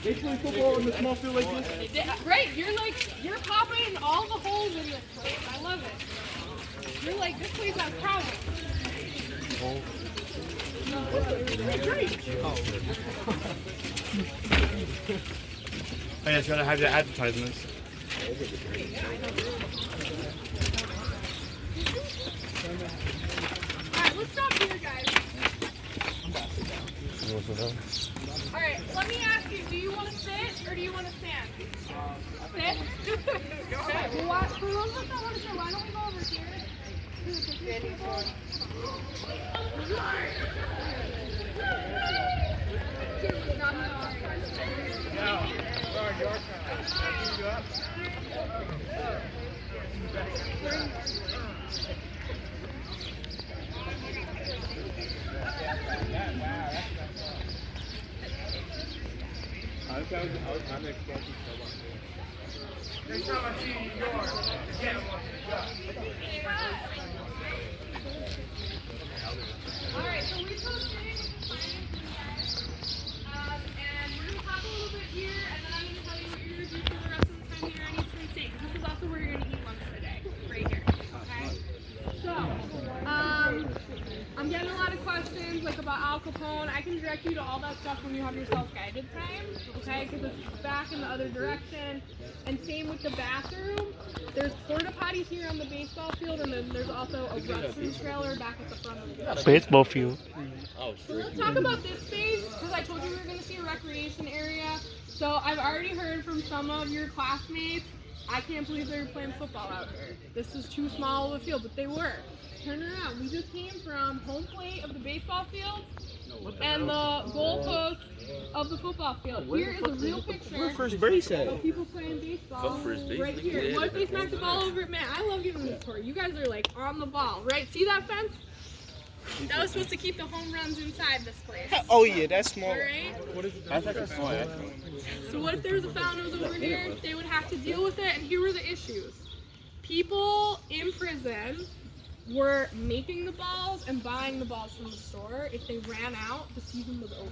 They play football in the small field like this? Right, you're popping all the holes in this place. I love it. You're like, this place has problems. Great. Oh, yeah, it's gotta have the advertisements. Alright, let's stop here, guys. Alright, let me ask you, do you want to sit or do you want to stand? Sit? Okay, well, for those of us that want to sit, why don't we go over here to the picnic table? I'm expecting Next time I see you, you are. Alright, so we posted and we're going to talk a little bit here, and then I'm going to tell you what you're going to do for the rest of the time here at Eastern State, because this is also where you're going to eat lunch today, right here, okay? So, I'm getting a lot of questions, like about Al Capone. I can direct you to all that stuff when you have your self-guided time, okay? Because it's back in the other direction. And same with the bathroom. There's porta potties here on the baseball field, and then there's also a restroom trailer back at the front of the building. Baseball field. So let's talk about this space, because I told you we were going to see a recreation area. So I've already heard from some of your classmates, I can't believe they were playing football out here. This is too small of a field, but they were. Turn around. We just came from home plate of the baseball field and the goalpost of the football field. Here is a real picture. Where first base at? Of people playing baseball right here. What if they smack the ball over it? Man, I love giving this tour. You guys are like on the ball, right? See that fence? That was supposed to keep the home runs inside this place. Oh yeah, that's small. Right? That's like a small. So what if there was a fountain that was over here? They would have to deal with it, and here were the issues. People in prison were making the balls and buying the balls from the store. If they ran out, the season was over.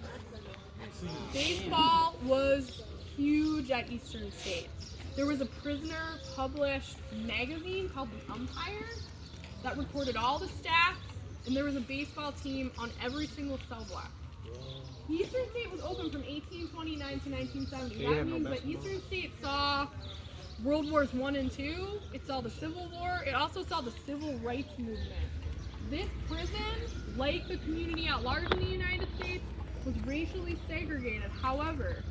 Baseball was huge at Eastern State. There was a prisoner published magazine called The Umpire that recorded all the stats, and there was a baseball team on every single cell block. Eastern State was open from 1829 to 1970. That means that Eastern State saw World Wars I and II, it saw the Civil War, it also saw the Civil Rights Movement. This prison, like the community at large in the United States, was racially segregated. However,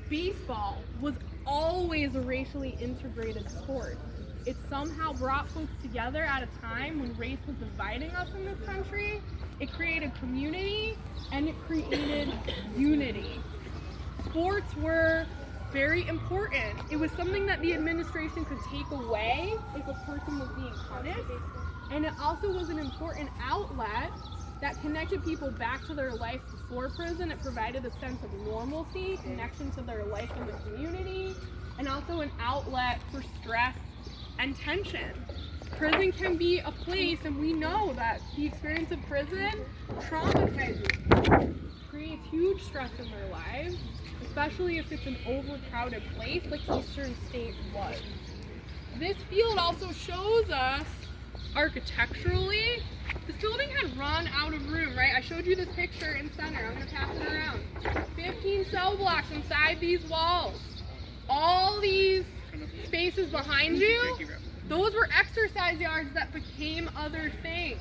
baseball was always a racially integrated sport. It somehow brought folks together at a time when race was dividing us in this country. It created community and it created unity. Sports were very important. It was something that the administration could take away if a person was being punished. And it also was an important outlet that connected people back to their life before prison. It provided a sense of normalcy, connection to their life in the community, and also an outlet for stress and tension. Prison can be a place, and we know that the experience of prison traumatizes people, creates huge stress in their lives, especially if it's an overcrowded place like Eastern State was. This field also shows us architecturally, this building had run out of room, right? I showed you this picture in center. I'm going to pass it around. 15 cell blocks inside these walls. All these spaces behind you, those were exercise yards that became other things.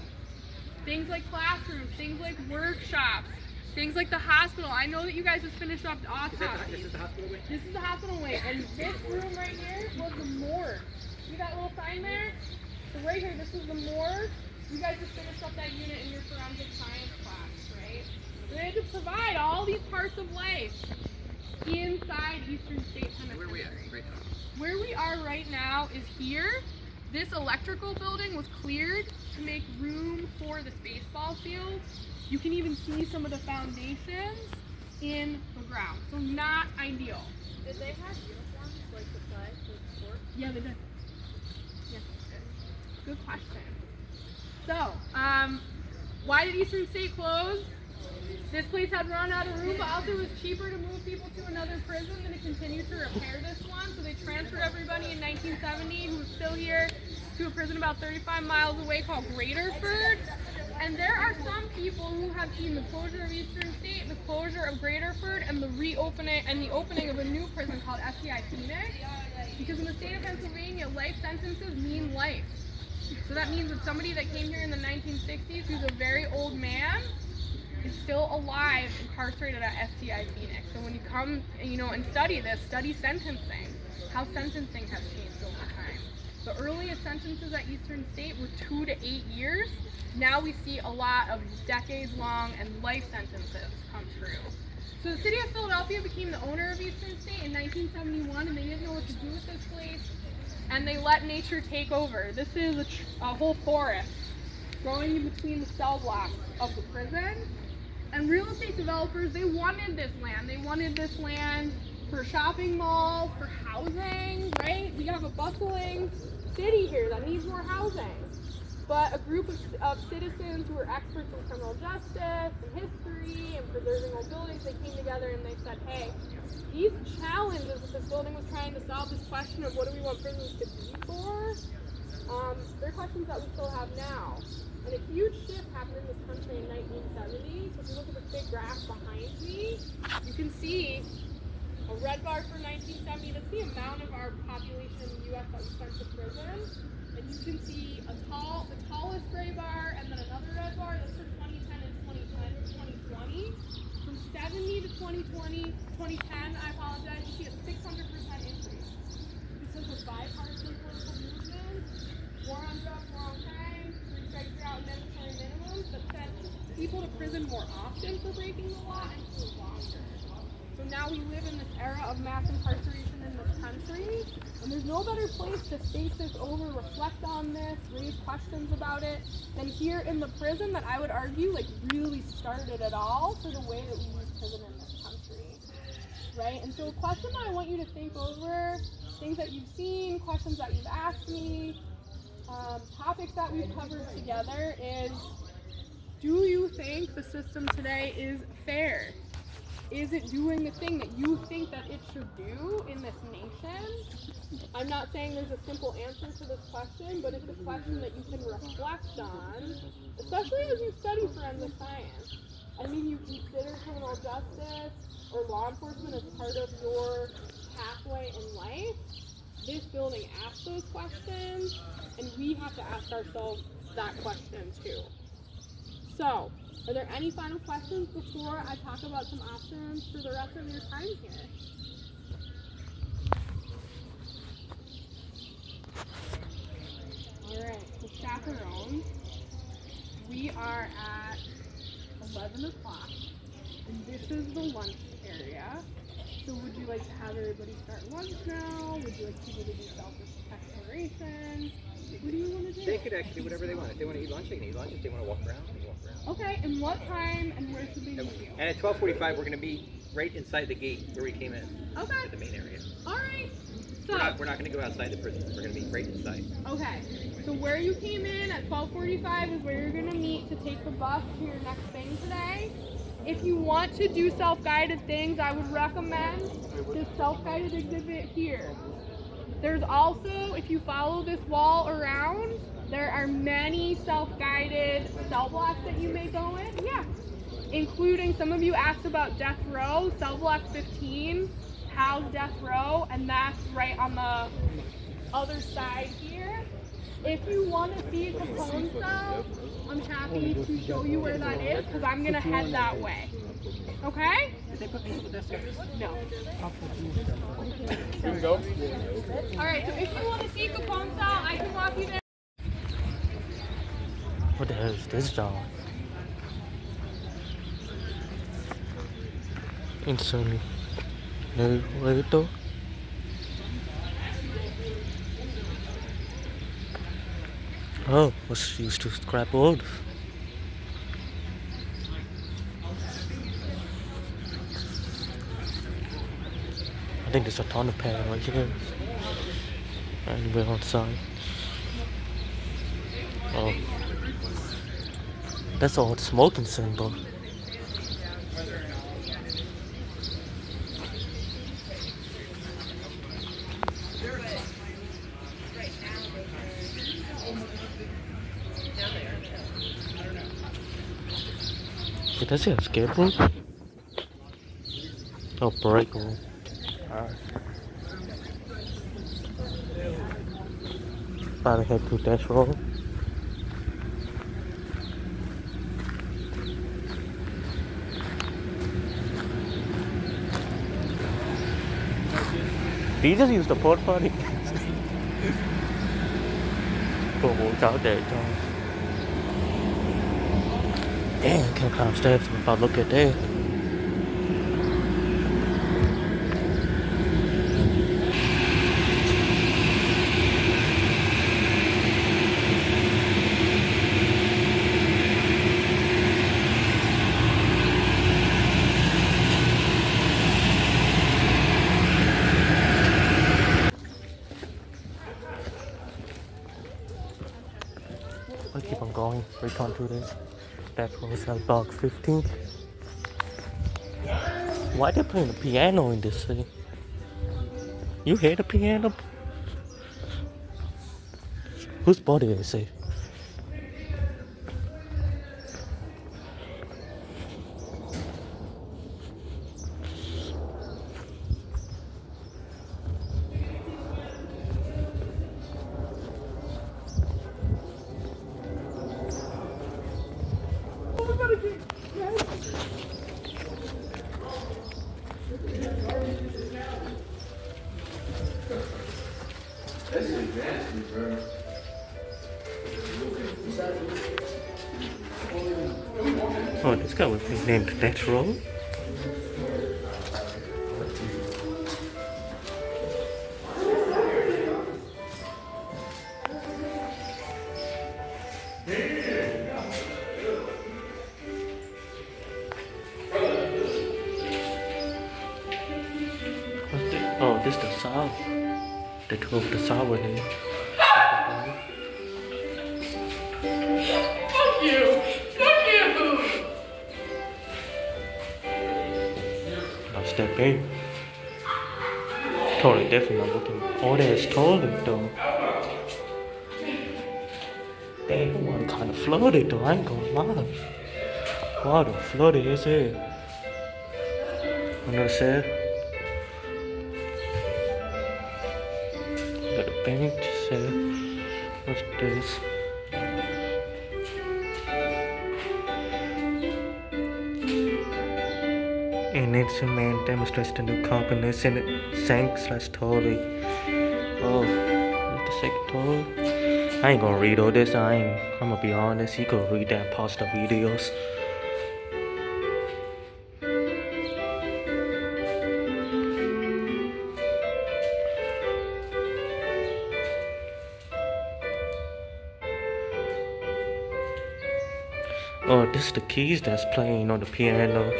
Things like classrooms, things like workshops, things like the hospital. I know that you guys just finished up the autopsy. This is the hospital wing? This is the hospital wing. And this room right here was the morgue. See that little sign there? So right here, this is the morgue. You guys just finished up that unit in your forensic science class, right? So they had to provide all these parts of life inside Eastern State Penitentiary. Where we are right now is here. This electrical building was cleared to make room for this baseball field. You can even see some of the foundations in the ground. So not ideal. Did they have uniforms like the flag for sport? Yeah, they did. Yeah. Good question. So, why did Eastern State close? This place had run out of room, but also it was cheaper to move people to another prison than to continue to repair this one. So they transferred everybody in 1970 who was still here to a prison about 35 miles away called Graterford. And there are some people who have seen the closure of Eastern State, the closure of Graterford, and the reopening and the opening of a new prison called SCI Phoenix. Because in the state of Pennsylvania, life sentences mean life. So that means that somebody that came here in the 1960s, who's a very old man, is still alive, incarcerated at SCI Phoenix. So when you come, and study this, study sentencing, how sentencing has changed over time. The earliest sentences at Eastern State were 2 to 8 years. Now we see a lot of decades-long and life sentences come true. So the city of Philadelphia became the owner of Eastern State in 1971, and they didn't know what to do with this place, and they let nature take over. This is a whole forest growing in between the cell blocks of the prison. And real estate developers, they wanted this land. They wanted this land for shopping malls, for housing, right? We have a bustling city here that needs more housing. But a group of citizens who were experts in criminal justice and history and preserving old buildings, they came together and they said, hey, these challenges that this building was trying to solve, this question of what do we want prisons to be for, they're questions that we still have now. And a huge shift happened in this country in 1970. So if you look at this big graph behind me, you can see a red bar for 1970. That's the amount of our population in the U.S. that was sent to prison. And you can see the tallest gray bar, and then another red bar. That's for 2010 and 2020. From 70 to 2020, 2010, I apologize, you see a 600% increase. Because of bipartisan political movements, war on drugs, war on crime, 3 strikes you're out, mandatory minimums that sent people to prison more often for breaking the law and for longer. So now we live in this era of mass incarceration in this country, and there's no better place to think this over, reflect on this, raise questions about it, than here in the prison that I would argue really started it all for the way that we use prison in this country, right? And so a question that I want you to think over, things that you've seen, questions that you've asked me, topics that we've covered together is, do you think the system today is fair? Is it doing the thing that you think that it should do in this nation? I'm not saying there's a simple answer to this question, but it's a question that you can reflect on, especially as you study forensic science. I mean, you consider criminal justice or law enforcement as part of your pathway in life. This building asks those questions, and we have to ask ourselves that question too. So, are there any final questions before I talk about some options for the rest of your time here? Alright, so chaperones, we are at 11 o'clock, and this is the lunch area. So would you like to have everybody start lunch now? Would you like people to do self-exploration? What do you want to do? They could actually do whatever they want. If they want to eat lunch, they can eat lunch. If they want to walk around, they can walk around. Okay, and what time and where should they meet you? And at 12:45, we're going to be right inside the gate where we came in. Okay. At the main area. Alright. So We're not going to go outside the prison. We're going to be right inside. Okay. So where you came in at 12:45 is where you're going to meet to take the bus to your next thing today. If you want to do self-guided things, I would recommend this self-guided exhibit here. There's also, if you follow this wall around, there are many self-guided cell blocks that you may go in. Yeah. Including, some of you asked about death row, cell block 15, house death row, and that's right on the other side here. If you want to see Capone cell, I'm happy to show you where that is, because I'm going to head that way. Okay? Did they put people this service? No. Here we go. Alright, so if you want to see Capone cell, I can walk you there. What the hell is this dog? Instantly. Narrator. Oh, was used to scrap wood. I think there's a ton of pan right here. And we're outside. Oh. That's all smoking symbol. Wait, does it have escape room? Oh, break room. Alright. About to head to Death Row. Did you just use the port party? Go walk out there, John. Damn, I can't climb steps without looking at that. I keep on going. We can't do this. That was like dog 15. Why they playing the piano in this thing? You hear the piano? Whose body is it? Oh, this guy was named Death Row. Oh, this the South. They drove the South in here. Fuck you! Fuck you! I'll step in. Totally different. I'm looking. Oh, that's totally though. Damn, the one kind of flooded though. I ain't gonna lie. Wow, the flooded is it? When I said, got a bench. What's this? An ancient man demonstrates the new competence in it sank slash totally. Oh, that's the second total. I ain't gonna read all this. I'm gonna be honest. You could read that and pause the videos. Oh, this is the keys that's playing on the piano.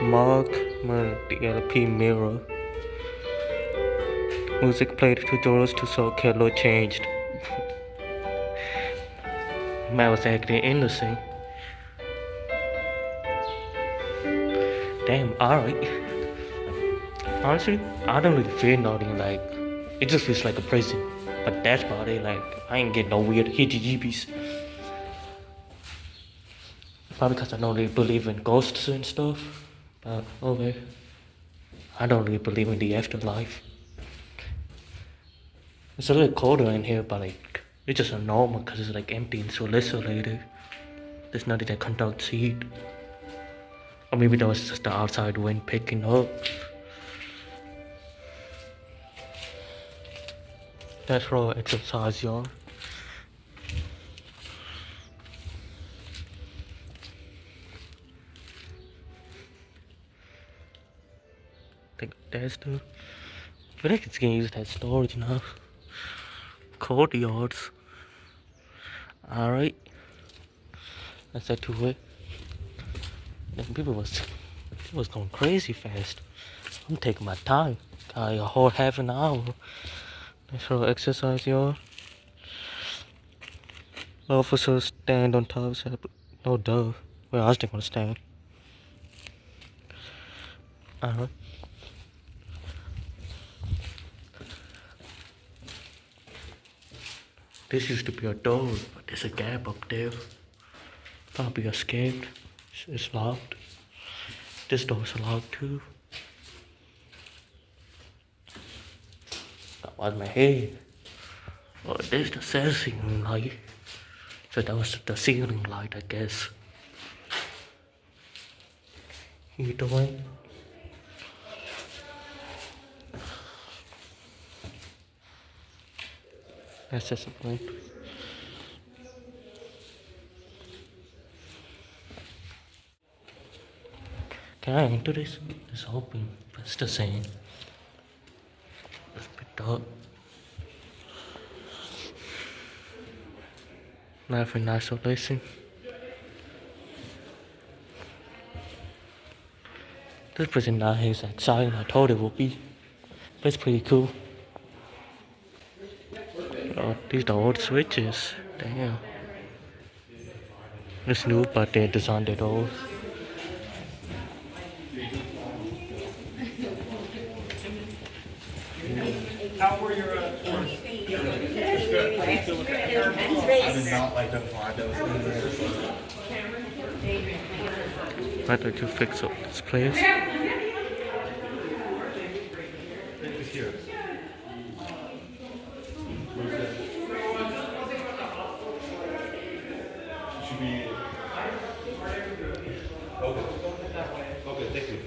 Mark, the LP mirror. Music played to doors to so color changed. Man was acting innocent. Damn, alright. Honestly, I don't really feel nothing. Like, it just feels like a prison. But that's about it. Like, I ain't getting no weird heebie-jeebies. Probably because I don't really believe in ghosts and stuff. But okay, I don't really believe in the afterlife. It's a little colder in here, but like it's just a normal because it's like empty and so isolated. There's nothing that conducts heat. Or maybe that was just the outside wind picking up. That's raw exercise, y'all. Think that's the. I feel like it's gonna use that storage now. Courtyards. Alright. Let's head to it. Then people was going crazy fast. I'm taking my time. Got a whole half an hour. Natural exercise, y'all. Officers stand on top. No duh. Where else they gonna stand? Alright. This used to be a door, but there's a gap up there. Probably escaped. It's locked. This door's locked too. That was my head. Oh, there's the ceiling light. So that was the ceiling light, I guess. You doing? Accessible. Can I enter this? It's open, but it's the same. It's picked up. Knife in isolation. This prison now is exciting. I told it would be. But it's pretty cool. Oh, these are old switches. Damn. It's new, but they designed it old. How were your tours? Good. I did not like the fly that was in there. Why don't you fix up this place? Here. Should be. Okay. Okay, thank you.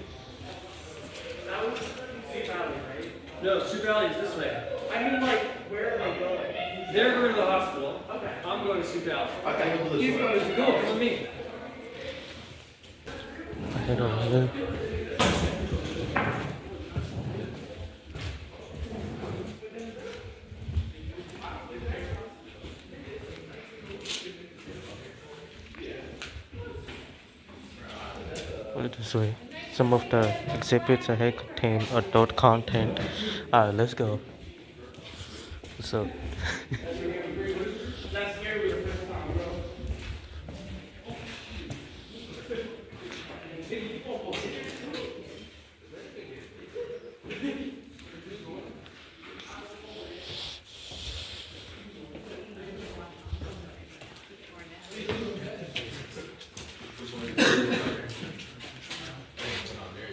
No, Sioux Valley is this way. I mean, like, where are they going? They're going to the hospital. Okay. I'm going to Sioux Valley. Okay. He's going to school. Come with me. I don't know. Put it this way. Some of the exhibits ahead contain adult content. Alright, let's go. What's up?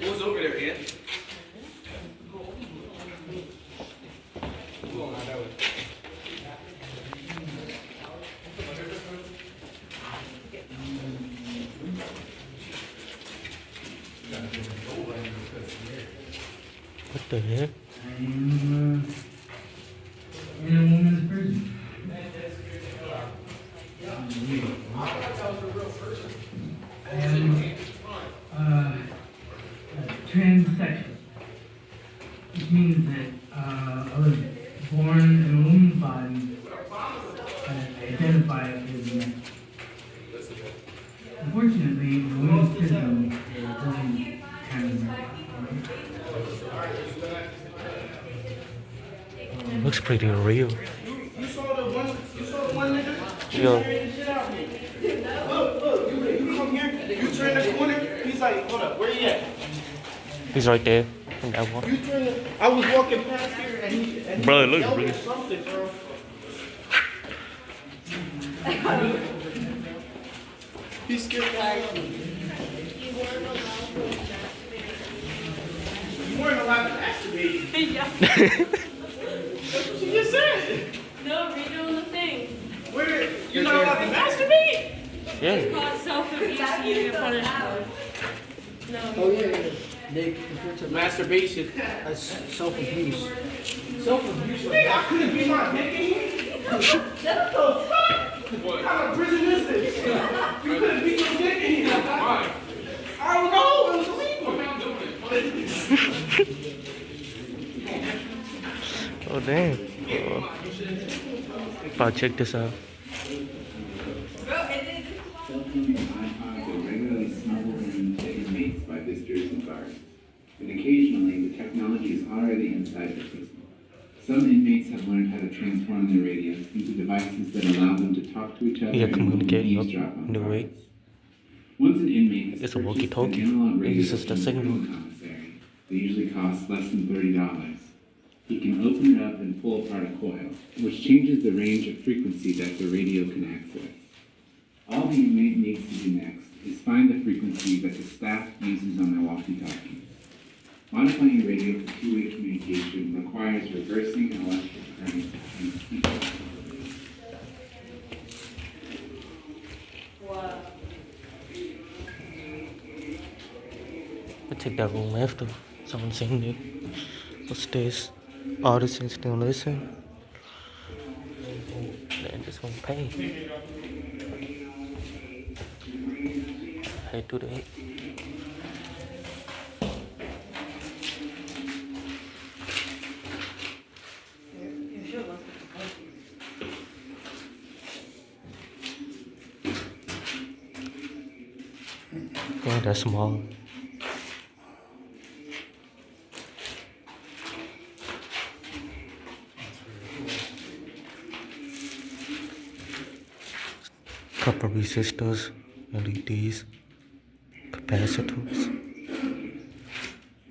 Who's over there, Ian? What the heck? In a woman's prison. Transsexual, which means that I was born in a woman's body and I identify as a man. Unfortunately, the women's prison doesn't have that. Looks pretty real. You saw the one nigga? Yo. Look, you come here, you turn the corner, he's like, hold up, where you at? He's right there. In that one. You turn the, I was walking past here and he Bro, it looks yelled real. at something, bro. He's scared the hell out of me. You weren't allowed to masturbate. Yeah. That's what she just said. No, redoing the thing. Where, you're not allowed to masturbate? Yeah. It's called self-abuse and punishment. No. Oh yeah, they refer to masturbation as self-abuse. Self-abuse. Nigga, I couldn't be my dick in here. What the fuck? What kind of prison is this? You couldn't be your dick in here. Why? I don't know. It was illegal. Oh damn. Oh. But check this out. Regularly smuggled into inmates by visitors and guards, and occasionally the technology is already inside the prison. Some inmates have learned how to transform their radios into devices that allow them to talk to each other Yeah, and communicating eavesdrop on new way. guards. Once an inmate has It's a purchased walkie-talkie. an analog It radio uses the from signal. prison commissary, they usually cost less than $30. He can open it up and pull apart a coil, which changes the range of frequency that the radio can access. All the inmate needs to do next is find the frequency that the staff uses on their walkie-talkies. Modifying a radio for two-way communication requires reversing an electric current between speakers. I take that room after someone sing it. What's this? Artist and stimulation. Then just gonna pay. Hey, today. Yeah, that's small. Couple resistors, LEDs, capacitors.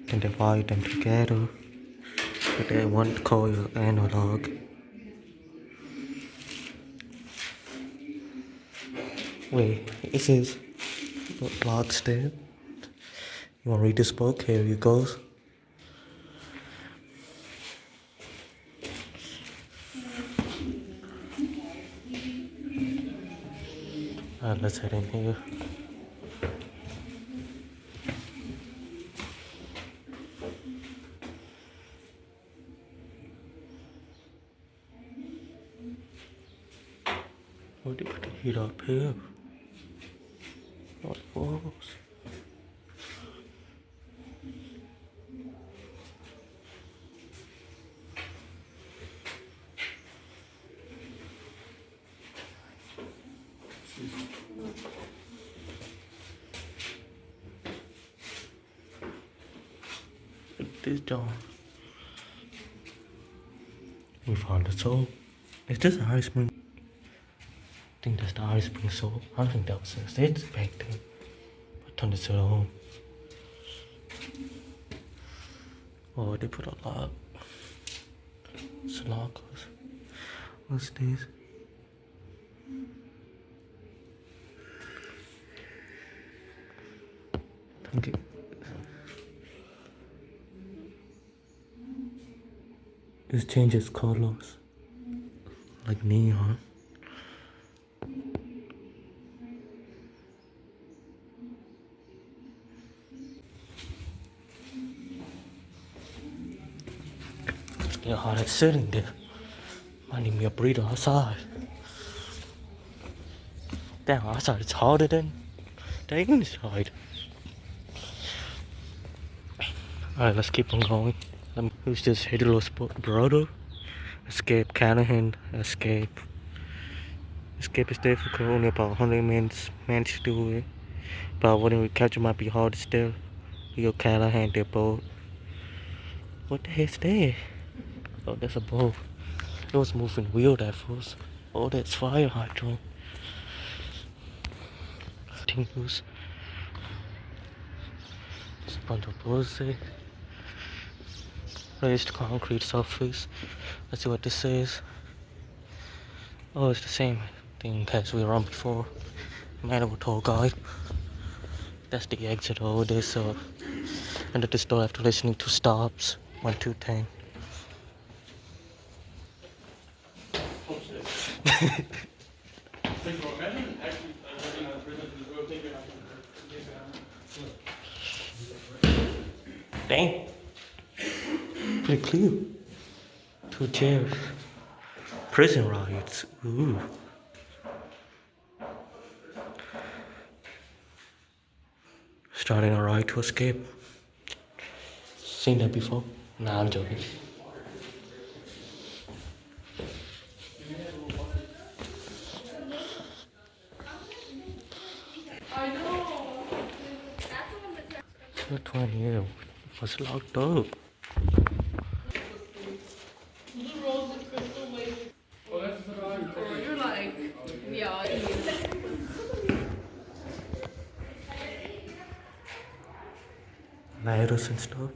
Then they wire them together with that one coil analog. Wait, it says lockstep. You wanna read this book? Here it goes. Alright, let's head in here. Where did they put the heat up here? What walls? This door. We found the soul. Is this the ice spring? I think that's the ice spring soul. I don't think that was it back then. I turned it to the home. Oh, they put a lock. It's lockers. What's this? Okay. It changes colors, like neon. It's getting hot sitting there. Might need me a breather outside. Damn, outside it's harder than the inside. Alright, let's keep on going. Who's this headless brother? Escape Callahan. Escape. Escape is difficult, only about 100 minutes managed to do it. But when we catch it might be hard still. Leo Callahan, their boat. What the heck's that? Oh, that's a boat. It was moving weird at first. Oh, that's fire hydrant. Tingles. There's a bunch of birds there. Raised concrete surface. Let's see what this says. Oh, it's the same thing as we run before. Manual tour guide. That's the exit over there, so under this door after listening to stops 1 2 10. Dang. Pretty clear. 2 chairs. Prison riots. Ooh. Starting a riot to escape. Seen that before? Nah, I'm joking. I know. 20 was locked up. You're like, yeah, Virus and stuff.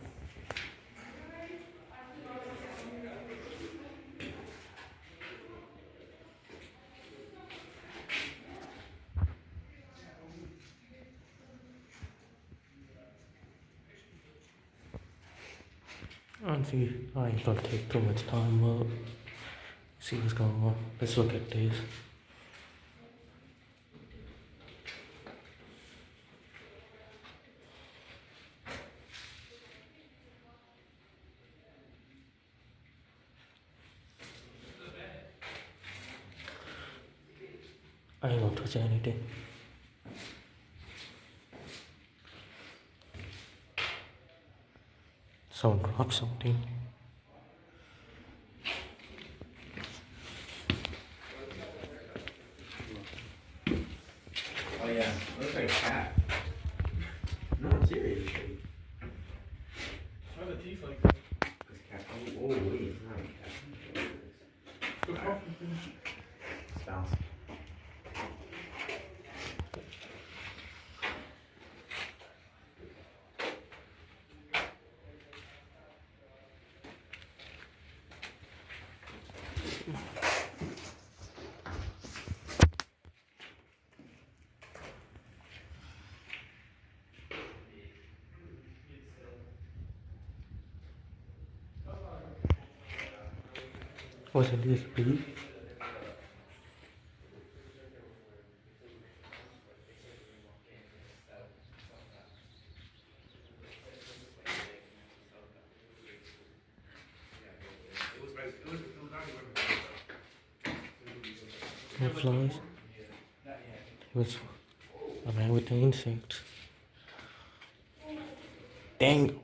Honestly, I ain't gonna take too much time up. See what's going on. Let's look at this. I ain't gonna touch anything. Someone dropped something. Oh yeah, looks like a cat. No, seriously. Why are the teeth like that? This cat. Oh, wait, it's not a cat. It's bouncing. What's in this beef? No flies. It was a man with the insects. Dang.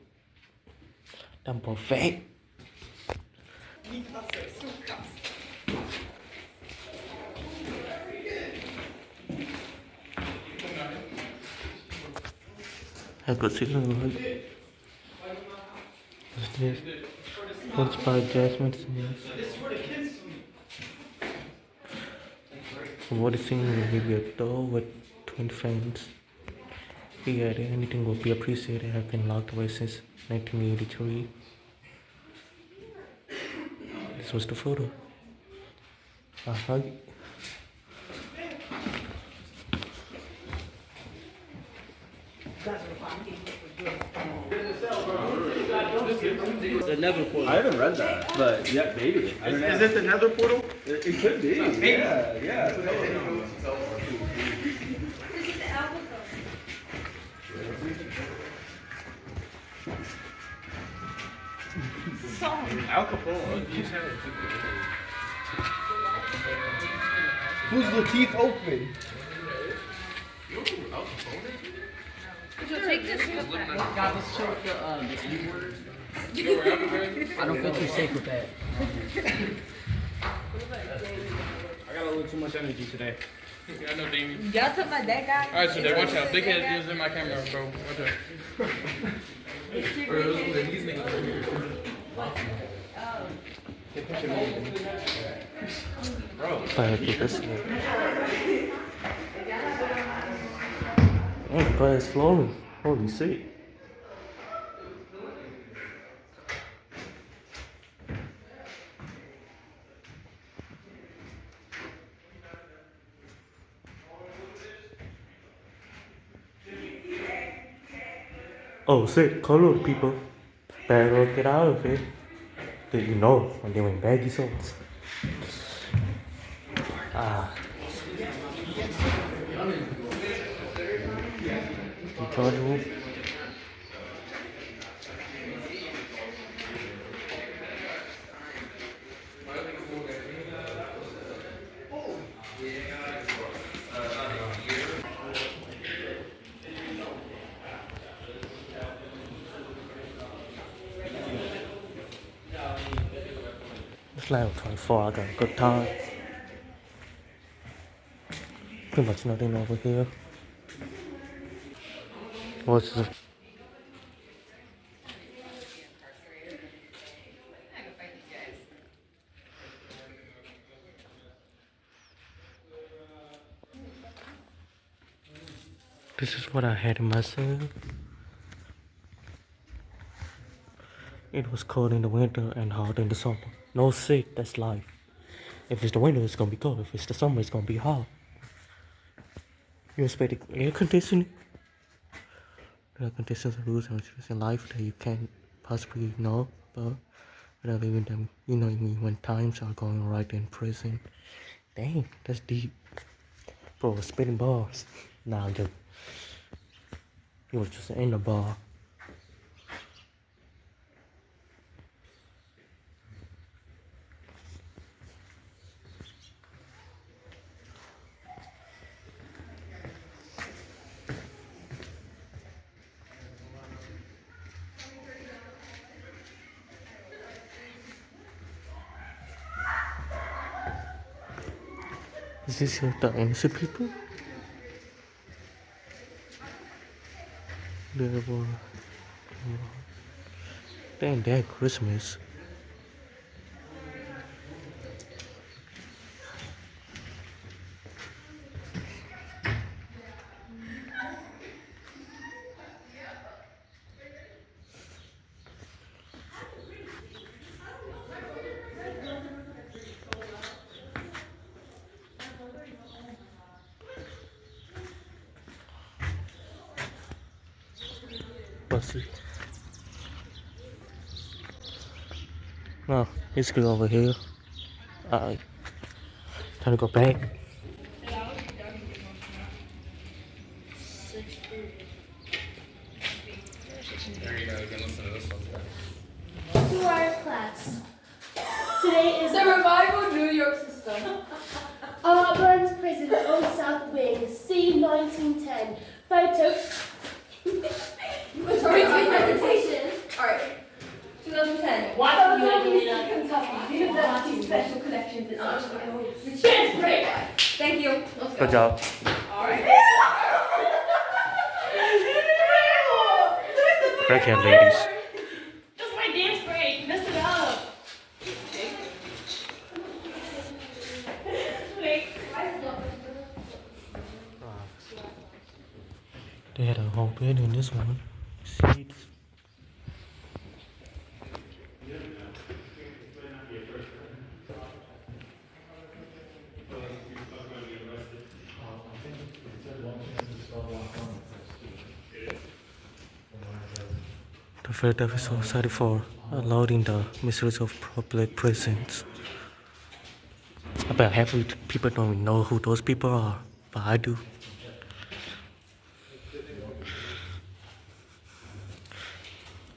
That boy fat. I could see the light. What's this? What's by Jasmine Smith? What is seen will give you a door with twin fans. Here, anything will be appreciated. Have been locked away since 1983. This was the photo. Uh-huh. The nether portal. I haven't read that, but yeah, maybe. I don't know. Is it the nether portal? It could be. Yeah, yeah. Al Capone. Who's Lateef Oakman? Could you take this with that? God, let's chill with the E-word. I don't feel too safe with that. I got a little too much energy today. I know, Damien. Y'all talking about that guy? Alright, so watch out. Big head is in my camera, bro. Watch out. Fire to this. Oh, the car is flowing. Holy shit. Oh shit, colored people. Better get out of it. Did you know I'm doing baggy shorts? Ah. Rechargeable. It's level 24, I got a good time. Pretty much nothing over here. What's the... This is what I had in my cell. It was cold in the winter and hot in the summer. No shit, that's life. If it's the winter, it's gonna be cold. If it's the summer, it's gonna be hot. You expect air conditioning? There are conditions and rules and restrictions in life that you can't possibly know, stuff without even them, you know, when times are going right in prison. Dang, that's deep. Bro, spitting balls. Nah, dude. He was just in the bar. Is this the innocent people? There were. Dang, that Christmas. Pussy. No, it's good over here. Alright, time to go back. There you go, you can listen to this one. 2 hours class. Today is The revival New York system. Auburn's Prison, Old South Wing, C1910. Photo. Sorry, presentation. Alright. 2010. What? Kentucky. University Special Collections in Art. Chance break. Thank you. Let's go. Good job. Alright. Backhand, ladies. That's my dance break. Mess it up. They had a whole bed in this one. Seats. The Philadelphia Society for Allowing the Misuse of Public Prisons. I bet half of people don't even know who those people are, but I do.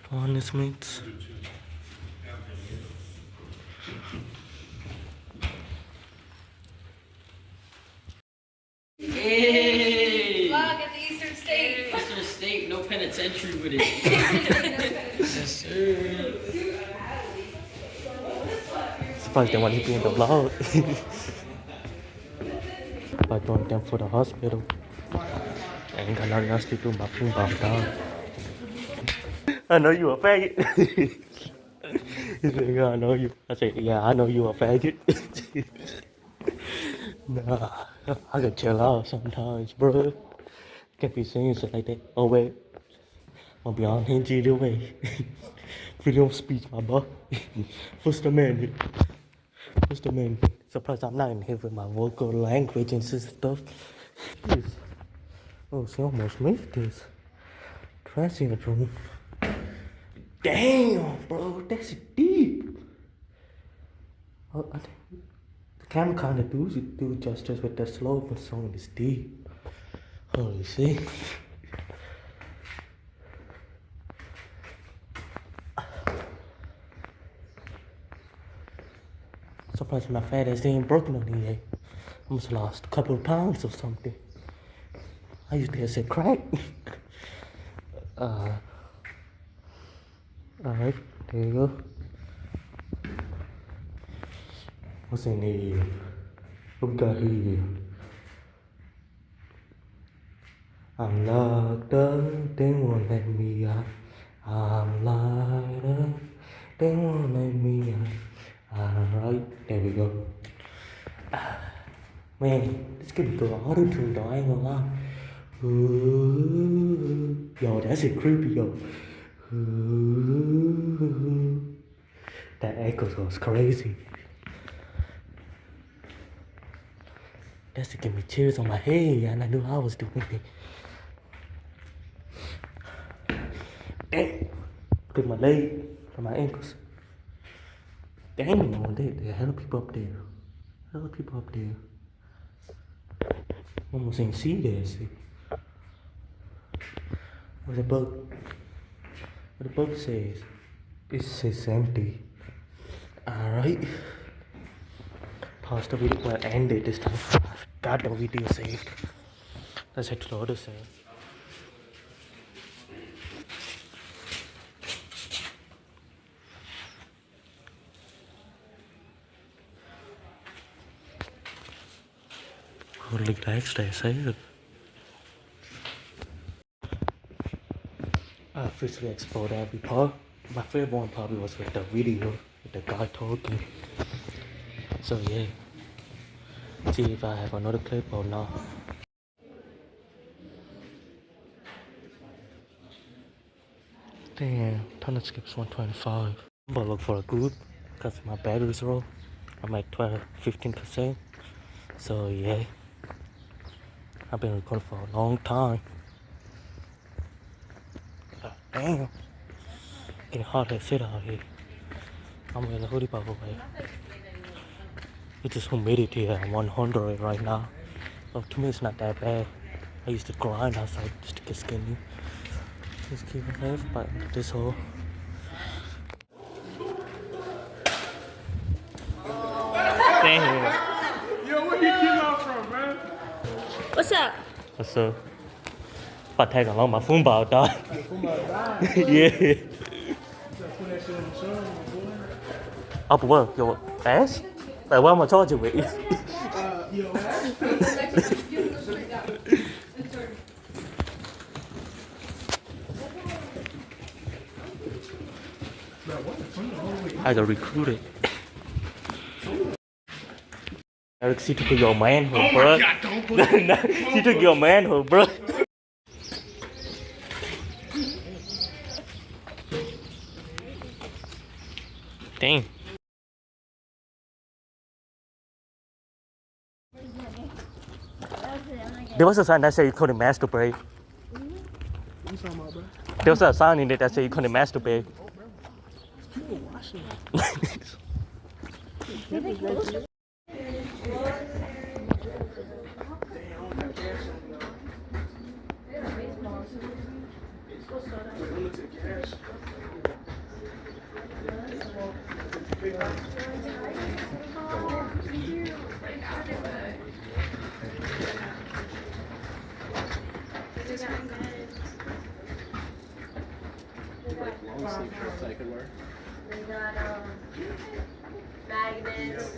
Punishments. Hey! Flag at the Eastern State. Eastern State, no penitentiary with it. Yes, sir. Surprised they want to be in the vlog. By going them for the hospital. I ain't got nothing else to do. My phone bombed down. I know you a faggot. He said, yeah, I know you. I said, yeah, I know you a faggot. Nah, I can chill out sometimes, bro. Can't be saying shit like that. Oh, wait. I'll be on hinge either way. Freedom of speech, my boy. First Amendment. First Amendment. Surprised I'm not in here with my vocal language and stuff. Jeez. Oh, she almost made this. Transient room. Damn, bro, that's deep. Oh, I think the camera kind of do justice with that slow, but song is deep. Holy shit. Surprised my fat ass ain't broken on me yet. Almost lost a couple of pounds or something. I used to say crack. Alright, there you go. What's in here? What we got here? I'm locked up, they won't let me out. I'm locked up, they won't let me out. Alright, there we go. Man, this could go auto-tune though, I ain't gonna lie. Ooh, yo, that's it creepy, yo. Ooh, that echo goes crazy. That's to give me chills on my head, and I knew I was doing it. Damn, grip my leg from my ankles. Dang, no, there are hella people up there. Hella people up there. Almost ain't see there, see. What the book? What the book says? It says empty. Alright. Pause the video. Well, end it this time. Got the video saved. Let's head to the other side. Oh, look at the extra side. I officially explored every part. My favorite one probably was with the video, with the guy talking. So yeah. See if I have another clip or not. Damn, time skips 125. I'm gonna look for a good because my battery's low. I'm at 15%. So yeah, I've been recording for a long time. God damn, getting hot as shit out here. I'm wearing a hoodie by the way. It's just humidity at 100 right now. But to me, it's not that bad. I used to grind outside just to get skinny. Just keep it safe, but this whole. Damn. Yo, where you came out from, man? What's up? What's up? If I tag along, my phone about died. Your phone about died? Yeah. Put that shit on the show, my boy. Up what? Your ass? Like, what am I charging with? Yo, ass? I got recruited. Eric, she took your manhood, bro. She took your manhood, bro. Dang. There was a sign that said you couldn't masturbate. What you talking about, bro? There was a sign in there that said you couldn't masturbate. People watching. We got magnets.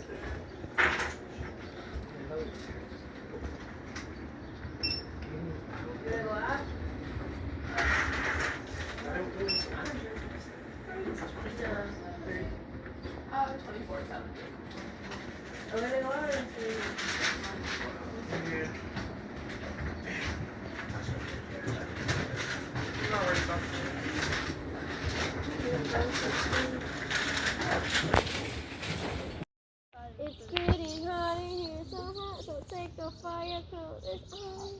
It's getting hot in here, so hot, so take the fire coat. It's on.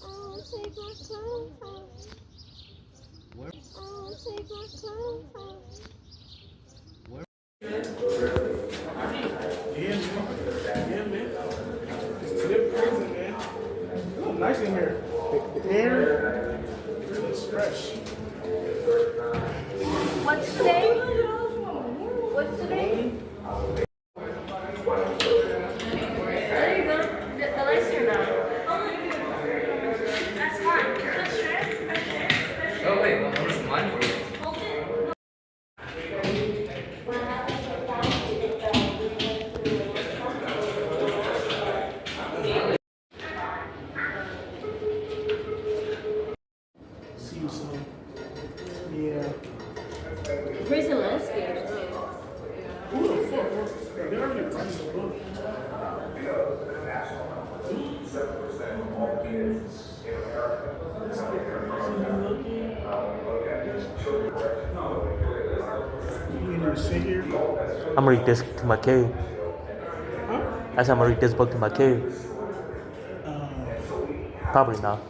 I'll take my clothes off. I'll take my clothes off. Yeah, man. It's good prison, man. It looks nice in here. The air is fresh. What's today? What's today? There you go. The lights are now. That's fine. That's fair. Oh wait, what was mine for? See you soon. Yeah. Prison lesbians. Who the fuck? They're already writing the book. You gonna sit here? I'm gonna read this to my kid. Huh? I said I'm gonna read this book to my kid. Probably not.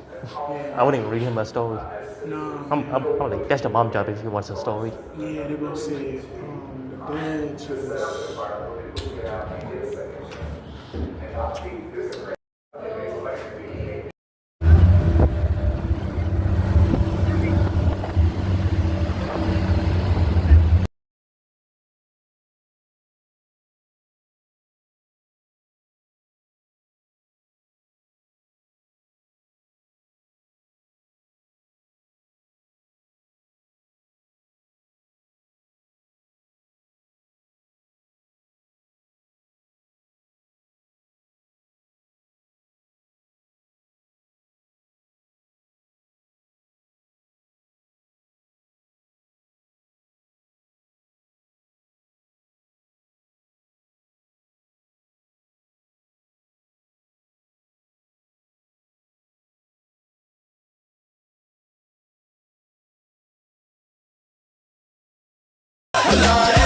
I wouldn't even read him a story. No. I'm like, that's the mom job if he wants a story. Yeah, they're gonna say Lord.